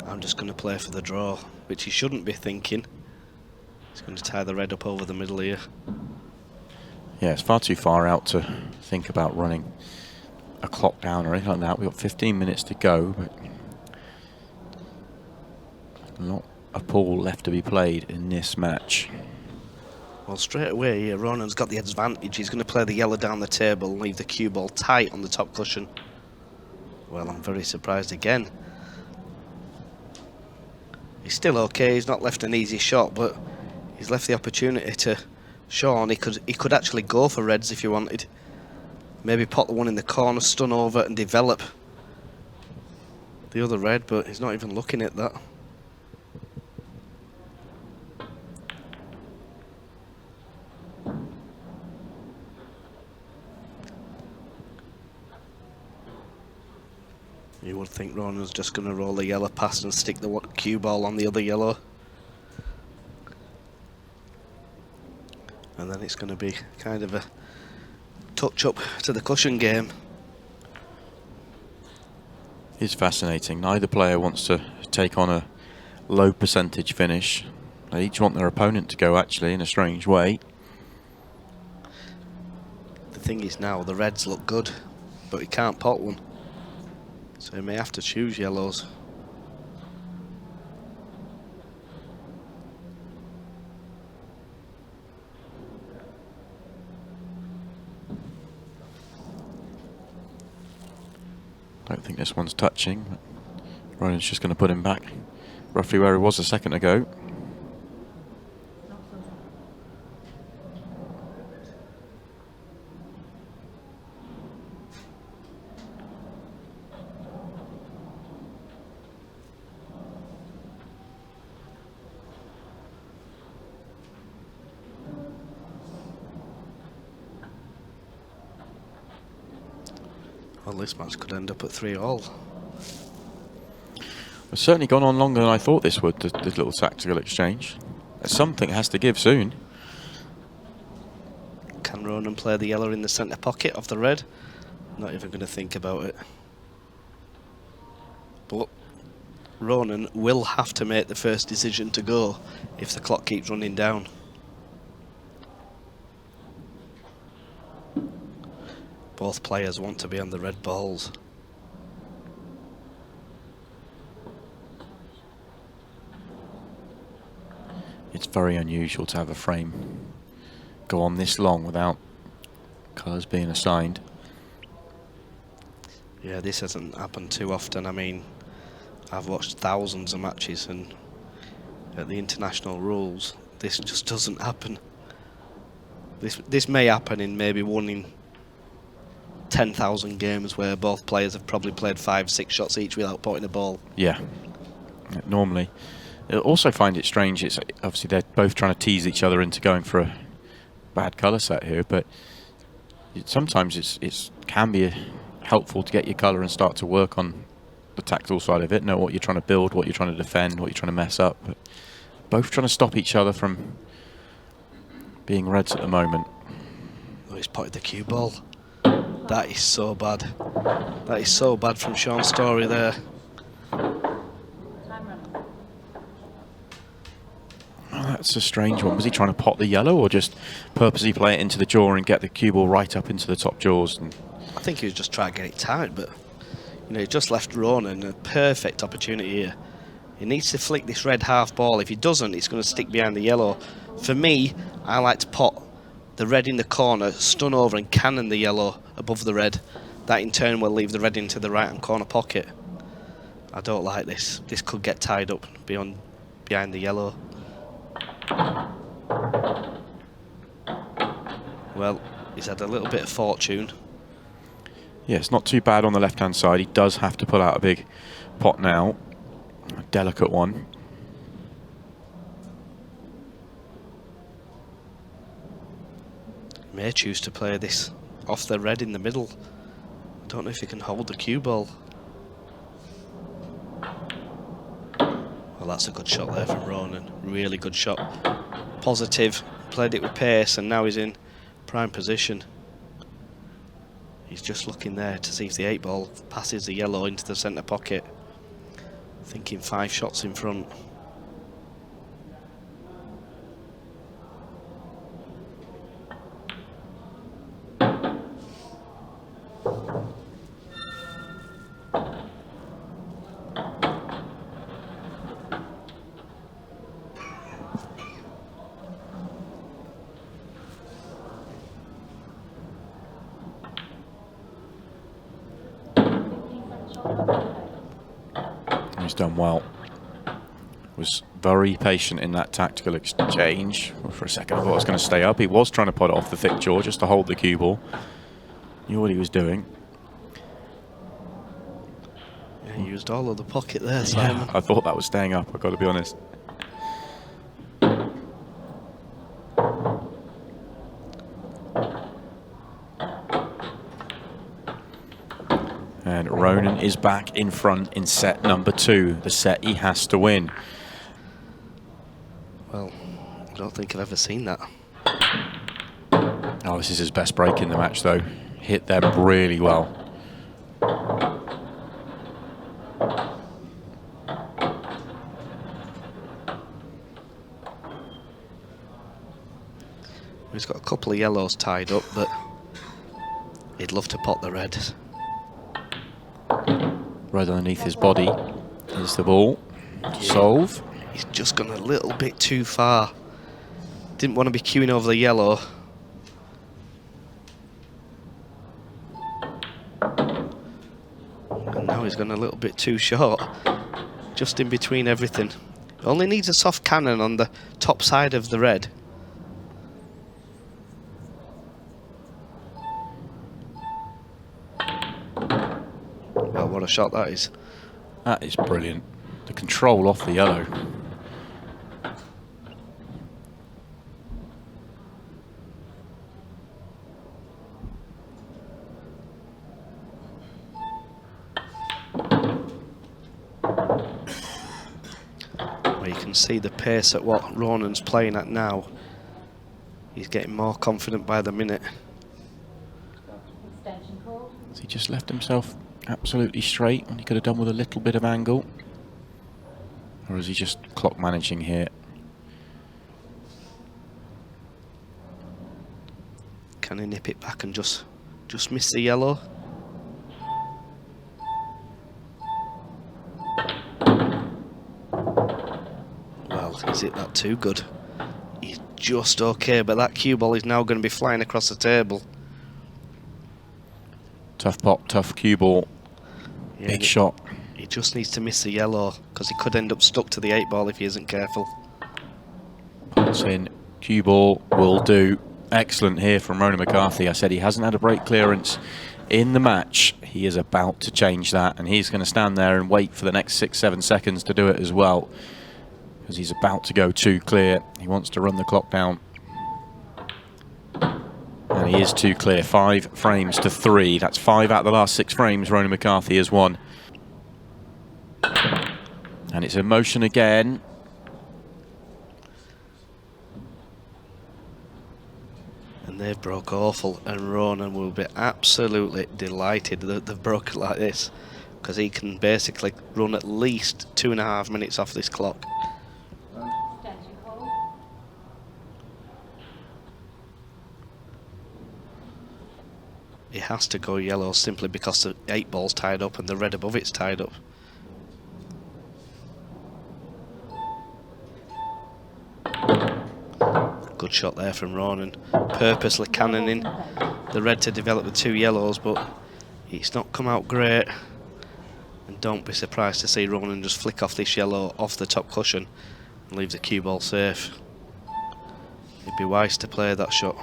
I'm just going to play for the draw, which he shouldn't be thinking. He's going to tie the red up over the middle here. Yeah, it's far too far out to think about running a clock down or anything like that. We've got 15 minutes to go, but not a pool left to be played in this match. Well, straight away here, Ronan's got the advantage. He's going to play the yellow down the table and leave the cue ball tight on the top cushion. Well, I'm very surprised again. He's still okay. He's not left an easy shot, but he's left the opportunity to Shaun. He could actually go for reds if he wanted. Maybe pot the one in the corner, stun over and develop the other red, but he's not even looking at that. You would think Ronan's just going to roll the yellow past and stick the cue ball on the other yellow. And then it's going to be kind of a touch up to the cushion game. It's fascinating. Neither player wants to take on a low percentage finish. They each want their opponent to go, actually, in a strange way. The thing is now, the reds look good, but he can't pot one. So he may have to choose yellows. Don't think this one's touching, but Ronan's just going to put him back roughly where he was a second ago. Well, this match could end up at 3-all. It's certainly gone on longer than I thought this would, this little tactical exchange. Something has to give soon. Can Ronan play the yellow in the centre pocket of the red? Not even going to think about it. But Ronan will have to make the first decision to go if the clock keeps running down. Both players want to be on the red balls. It's very unusual to have a frame go on this long without colours being assigned. Yeah, this hasn't happened too often. I mean, I've watched thousands of matches, and at the international rules, this just doesn't happen. This may happen in maybe 1 in 10,000 games where both players have probably played 5-6 shots each without potting a ball. Yeah, normally. I also find it strange, it's obviously they're both trying to tease each other into going for a bad colour set here, but sometimes it can be helpful to get your colour and start to work on the tactical side of it, know what you're trying to build, what you're trying to defend, what you're trying to mess up. But both trying to stop each other from being reds at the moment. Oh, he's potted the cue ball. That is so bad. That is so bad from Shaun Storry there. Oh, that's a strange one. Was he trying to pot the yellow or just purposely play it into the jaw and get the cue ball right up into the top jaws? And I think he was just trying to get it tight, but you know, he just left Ronan a perfect opportunity here. He needs to flick this red half ball. If he doesn't, it's going to stick behind the yellow. For me, I like to pot the red in the corner, stun over and cannon the yellow above the red. That in turn will leave the red into the right hand corner pocket. I don't like this. This could get tied up behind the yellow. Well, he's had a little bit of fortune. yeah, it's not too bad on the left hand side. He does have to pull out a big pot now. A delicate one. May choose to play this off the red in the middle. I don't know if he can hold the cue ball. Well, that's a good shot there from Ronan. Really good shot. Positive. Played it with pace and now he's in prime position. He's just looking there to see if the 8-ball passes the yellow into the centre pocket. Thinking 5 shots in front. He's done well. Was very patient in that tactical exchange. For a second I thought I was going to stay up. He was trying to pot it off the thick jaw just to hold the cue ball. Knew what he was doing. Yeah, he used all of the pocket there, Simon. Yeah, I thought that was staying up, I've got to be honest. And Ronan is back in front in set number 2, the set he has to win. Well, I don't think I've ever seen that. Oh, this is his best break in the match though. Hit them really well. He's got a couple of yellows tied up, but he'd love to pot the reds. Right underneath his body is the ball. Solve. He's just gone a little bit too far. Didn't want to be queuing over the yellow. And now he's gone a little bit too short. Just in between everything. Only needs a soft cannon on the top side of the red. Well, what a shot that is. That is brilliant. The control off the yellow. Well, you can see the pace at what Ronan's playing at now. He's getting more confident by the minute. Extension called. Has he just left himself absolutely straight when he could have done with a little bit of angle? Or is he just clock managing here? Can he nip it back and just miss the yellow? Well, is it that too good? He's just okay, but that cue ball is now going to be flying across the table. Tough pop, tough cue ball. Yeah, Big shot. He just needs to miss the yellow because he could end up stuck to the 8-ball if he isn't careful. Pots in. Cue ball will do. Excellent here from Ronan McCarthy. I said he hasn't had a break clearance in the match. He is about to change that, and he's going to stand there and wait for the next 6-7 seconds to do it as well, because he's about to go too clear. He wants to run the clock down. And he is too clear. 5 frames to 3. That's 5 out of the last 6 frames Ronan McCarthy has won. And it's in motion again. And they've broke awful, and Ronan will be absolutely delighted that they've broken like this, because he can basically run at least 2.5 minutes off this clock. Extension called. He has to go yellow simply because the 8-ball's tied up and the red above it's tied up. Good shot there from Ronan, purposely cannoning the red to develop the 2 yellows, but it's not come out great. And don't be surprised to see Ronan just flick off this yellow off the top cushion and leave the cue ball safe. He'd be wise to play that shot.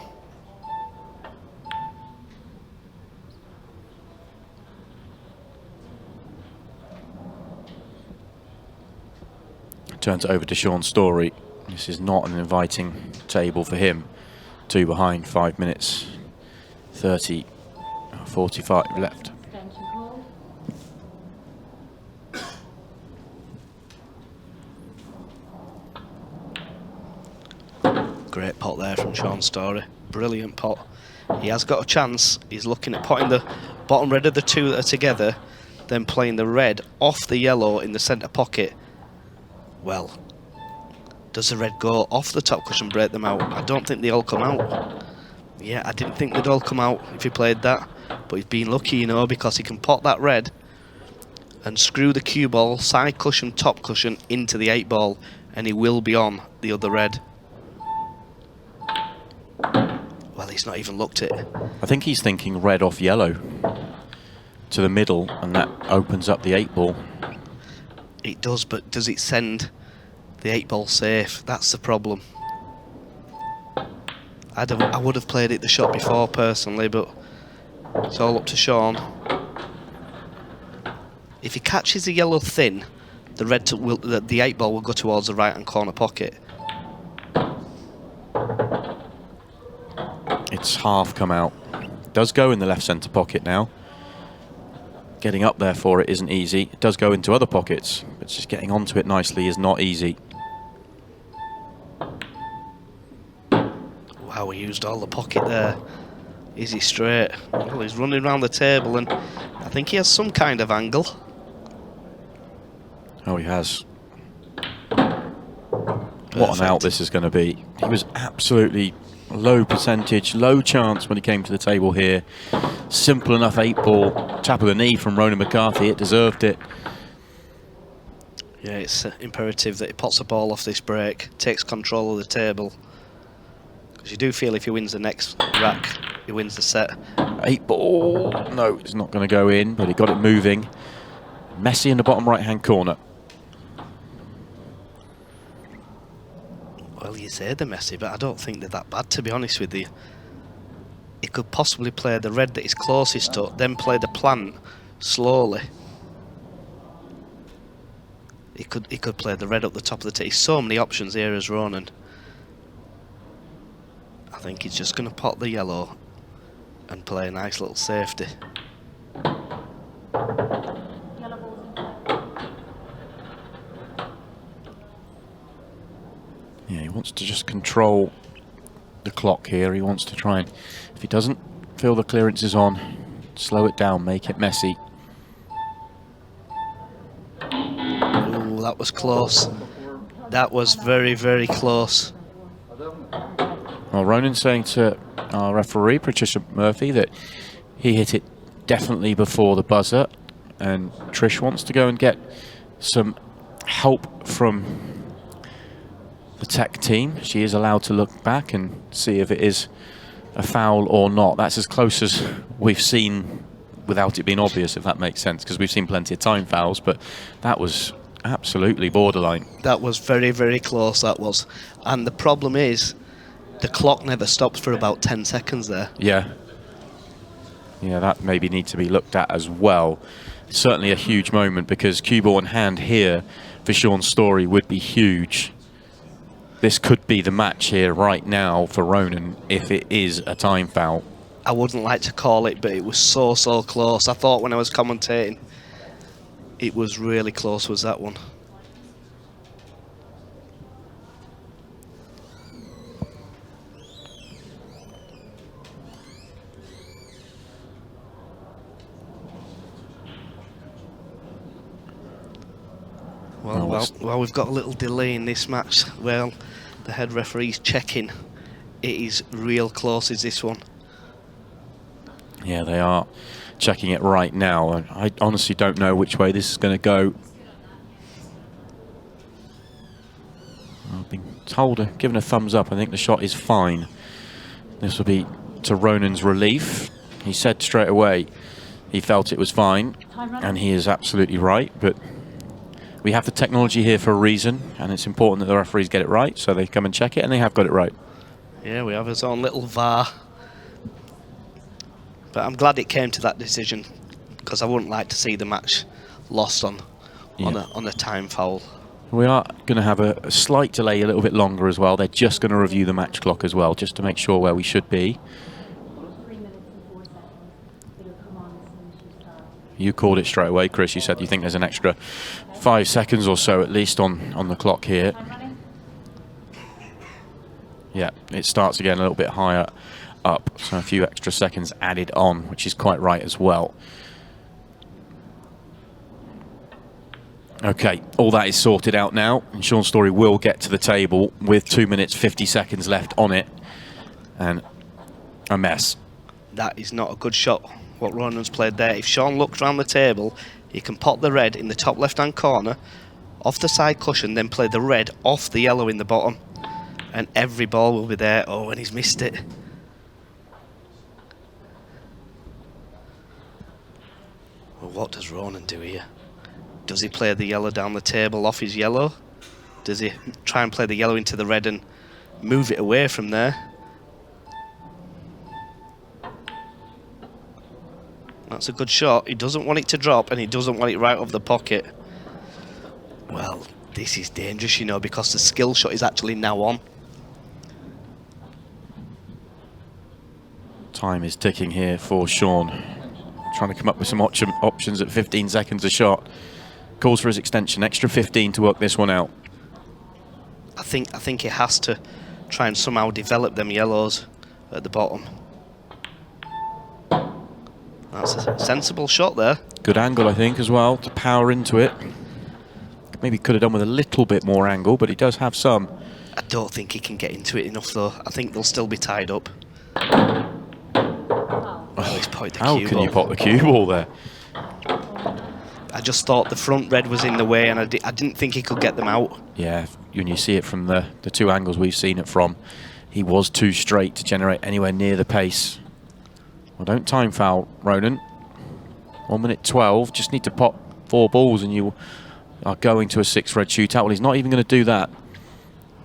Turns it over to Shaun Storry. This is not an inviting table for him. 2 behind, 5 minutes, 45 left. Extension called. Great pot there from Shaun Storry. Brilliant pot. He has got a chance. He's looking at putting the bottom red of the two that are together, then playing the red off the yellow in the centre pocket. Well, does the red go off the top cushion, break them out? I don't think they all come out. Yeah, I didn't think they'd all come out if he played that. But he's been lucky, you know, because he can pot that red and screw the cue ball, side cushion, top cushion into the 8 ball, and he will be on the other red. Well, he's not even looked at it. I think he's thinking red off yellow to the middle, and that opens up the 8 ball. It does, but does it send the 8 ball safe? That's the problem. I would have played it the shot before personally, but it's all up to Shaun. If he catches the yellow thin, the 8 ball will go towards the right hand corner pocket. It's half come out. Does go in the left centre pocket now. Getting up there for it isn't easy. It does go into other pockets, but just getting onto it nicely is not easy. Wow, he used all the pocket there. Is he straight? Well, he's running around the table, and I think he has some kind of angle. Oh, he has. What an out this is going to be. He was absolutely low percentage, low chance when he came to the table here. Simple enough 8 ball, tap of the knee from Ronan McCarthy. It deserved it. Yeah, it's imperative that he pots the ball off this break, takes control of the table. Because you do feel if he wins the next rack, he wins the set. 8 ball. No, it's not going to go in, but he got it moving. Messy in the bottom right-hand corner. Well, you say they're messy, but I don't think they're that bad, to be honest with you. He could possibly play the red that he's closest to, then play the plant slowly. He could play the red up the top of the tee. So many options here as Ronan. I think he's just going to pot the yellow and play a nice little safety. Yellow balls in play. Yeah, he wants to just control the clock here. He wants to try and, if he doesn't feel the clearance is on, slow it down, make it messy. Ooh, that was close. That was very, very close. Well, Ronan's saying to our referee, Patricia Murphy, that he hit it definitely before the buzzer, and Trish wants to go and get some help from the tech team. She is allowed to look back and see if it is a foul or not. That's as close as we've seen without it being obvious, if that makes sense, because we've seen plenty of time fouls, but that was absolutely borderline. That was very, very close, that was. And the problem is, the clock never stops for about 10 seconds there. Yeah. Yeah, that maybe needs to be looked at as well. Certainly a huge moment, because cue ball in hand here for Shaun Storry would be huge. This could be the match here right now for Ronan if it is a time foul. I wouldn't like to call it, but it was so, so close. I thought when I was commentating, it was really close, was that one. Well, we've got a little delay in this match. Well, the head referee's checking. It is real close, is this one? Yeah, they are checking it right now. And I honestly don't know which way this is going to go. I've been told, given a thumbs up, I think the shot is fine. This will be to Ronan's relief. He said straight away he felt it was fine, and he is absolutely right, but we have the technology here for a reason, and it's important that the referees get it right, so they come and check it, and they have got it right. Yeah, we have his own little VAR. But I'm glad it came to that decision, because I wouldn't like to see the match lost on a time foul. We are going to have a slight delay, a little bit longer as well. They're just going to review the match clock as well, just to make sure where we should be. 3 minutes and 4 seconds. It'll come on as soon as you start. You called it straight away, Chris. You said you think there's an extra 5 seconds or so at least on the clock here. Time running? Yeah, it starts again a little bit higher up, so a few extra seconds added on, which is quite right as well. Okay, all that is sorted out now, and Shaun Storry will get to the table with 2 minutes 50 seconds left on it, and a mess. That is not a good shot, what Ronan's played there. If Shaun looks around the table, he can pot the red in the top left-hand corner, off the side cushion, then play the red off the yellow in the bottom, and every ball will be there. Oh, and he's missed it. Well, what does Ronan do here? Does he play the yellow down the table off his yellow? Does he try and play the yellow into the red and move it away from there? That's a good shot. He doesn't want it to drop, and he doesn't want it right off the pocket. Well, this is dangerous, you know, because the skill shot is actually now on. Time is ticking here for Shaun. Trying to come up with some options at 15 seconds a shot. Calls for his extension, extra 15 to work this one out. I think he has to try and somehow develop them yellows at the bottom. That's a sensible shot there. Good angle, I think, as well, to power into it. Maybe could have done with a little bit more angle, but he does have some. I don't think he can get into it enough, though. I think they'll still be tied up. Oh, he's potted the cue ball. How can you pot the cue ball there? I just thought the front red was in the way, and I didn't think he could get them out. Yeah, when you see it from the two angles we've seen it from, he was too straight to generate anywhere near the pace. Well, don't time foul, Ronan. 1 minute 12, just need to pot 4 balls and you are going to a 6 red shootout. Well, he's not even going to do that.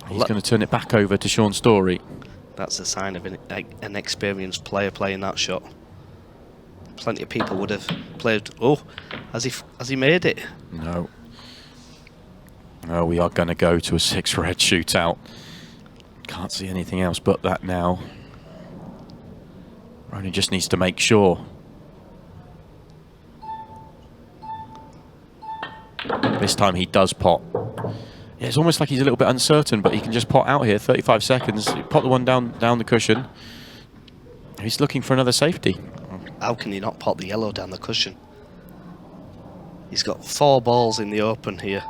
He's going to turn it back over to Shaun Storry. That's a sign of an experienced player playing that shot. Plenty of people would have played. Oh, has he made it? No. No, we are going to go to a 6 red shootout. Can't see anything else but that now. Ronan just needs to make sure. This time he does pot. Yeah, it's almost like he's a little bit uncertain, but he can just pot out here. 35 seconds. Pot the one down the cushion. He's looking for another safety. How can he not pot the yellow down the cushion? He's got 4 balls in the open here.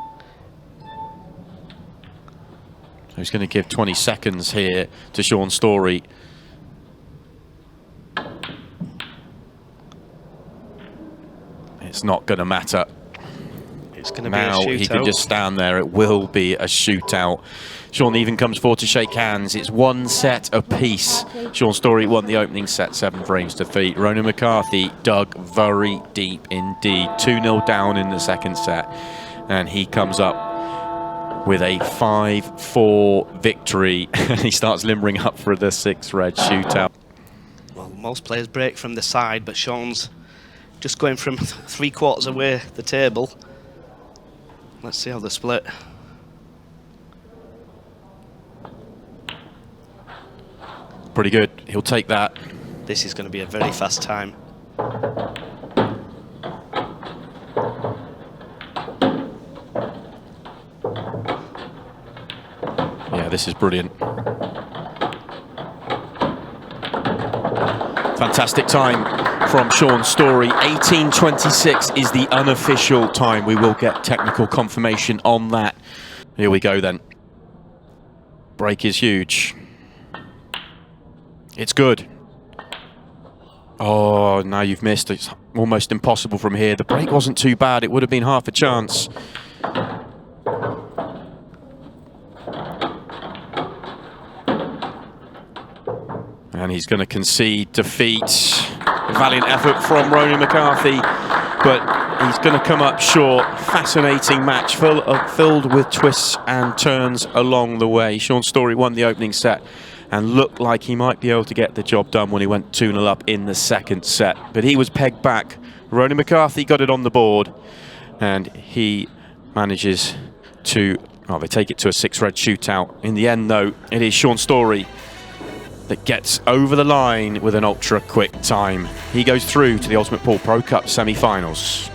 So he's going to give 20 seconds here to Shaun Storry. It's not going to matter. It's going to now be a shootout. He can just stand there. It will be a shootout. Shaun even comes forward to shake hands. It's 1 set apiece. Shaun Storry won the opening set, 7 frames to 3. Ronan McCarthy dug very deep indeed. 2-0 down in the second set. And he comes up with a 5-4 victory. He starts limbering up for the 6 red shootout. Well, most players break from the side, but Shaun's just going from 3/4 away the table. Let's see how they split. Pretty good. He'll take that. This is going to be a very fast time. Yeah, this is brilliant. Fantastic time from Shaun Storry. 18:26 is the unofficial time. We will get technical confirmation on that. Here we go then. Break is huge. It's good. Oh, now you've missed. It's almost impossible from here. The break wasn't too bad. It would have been half a chance. And he's going to concede defeat. A valiant effort from Ronan McCarthy, but he's going to come up short. Fascinating match filled with twists and turns along the way. Shaun Storry won the opening set and looked like he might be able to get the job done when he went 2-0 up in the second set. But he was pegged back. Ronan McCarthy got it on the board, and he manages to, well, they take it to a 6 red shootout. In the end, though, it is Shaun Storry that gets over the line with an ultra quick time. He goes through to the Ultimate Pool Pro Cup semi-finals.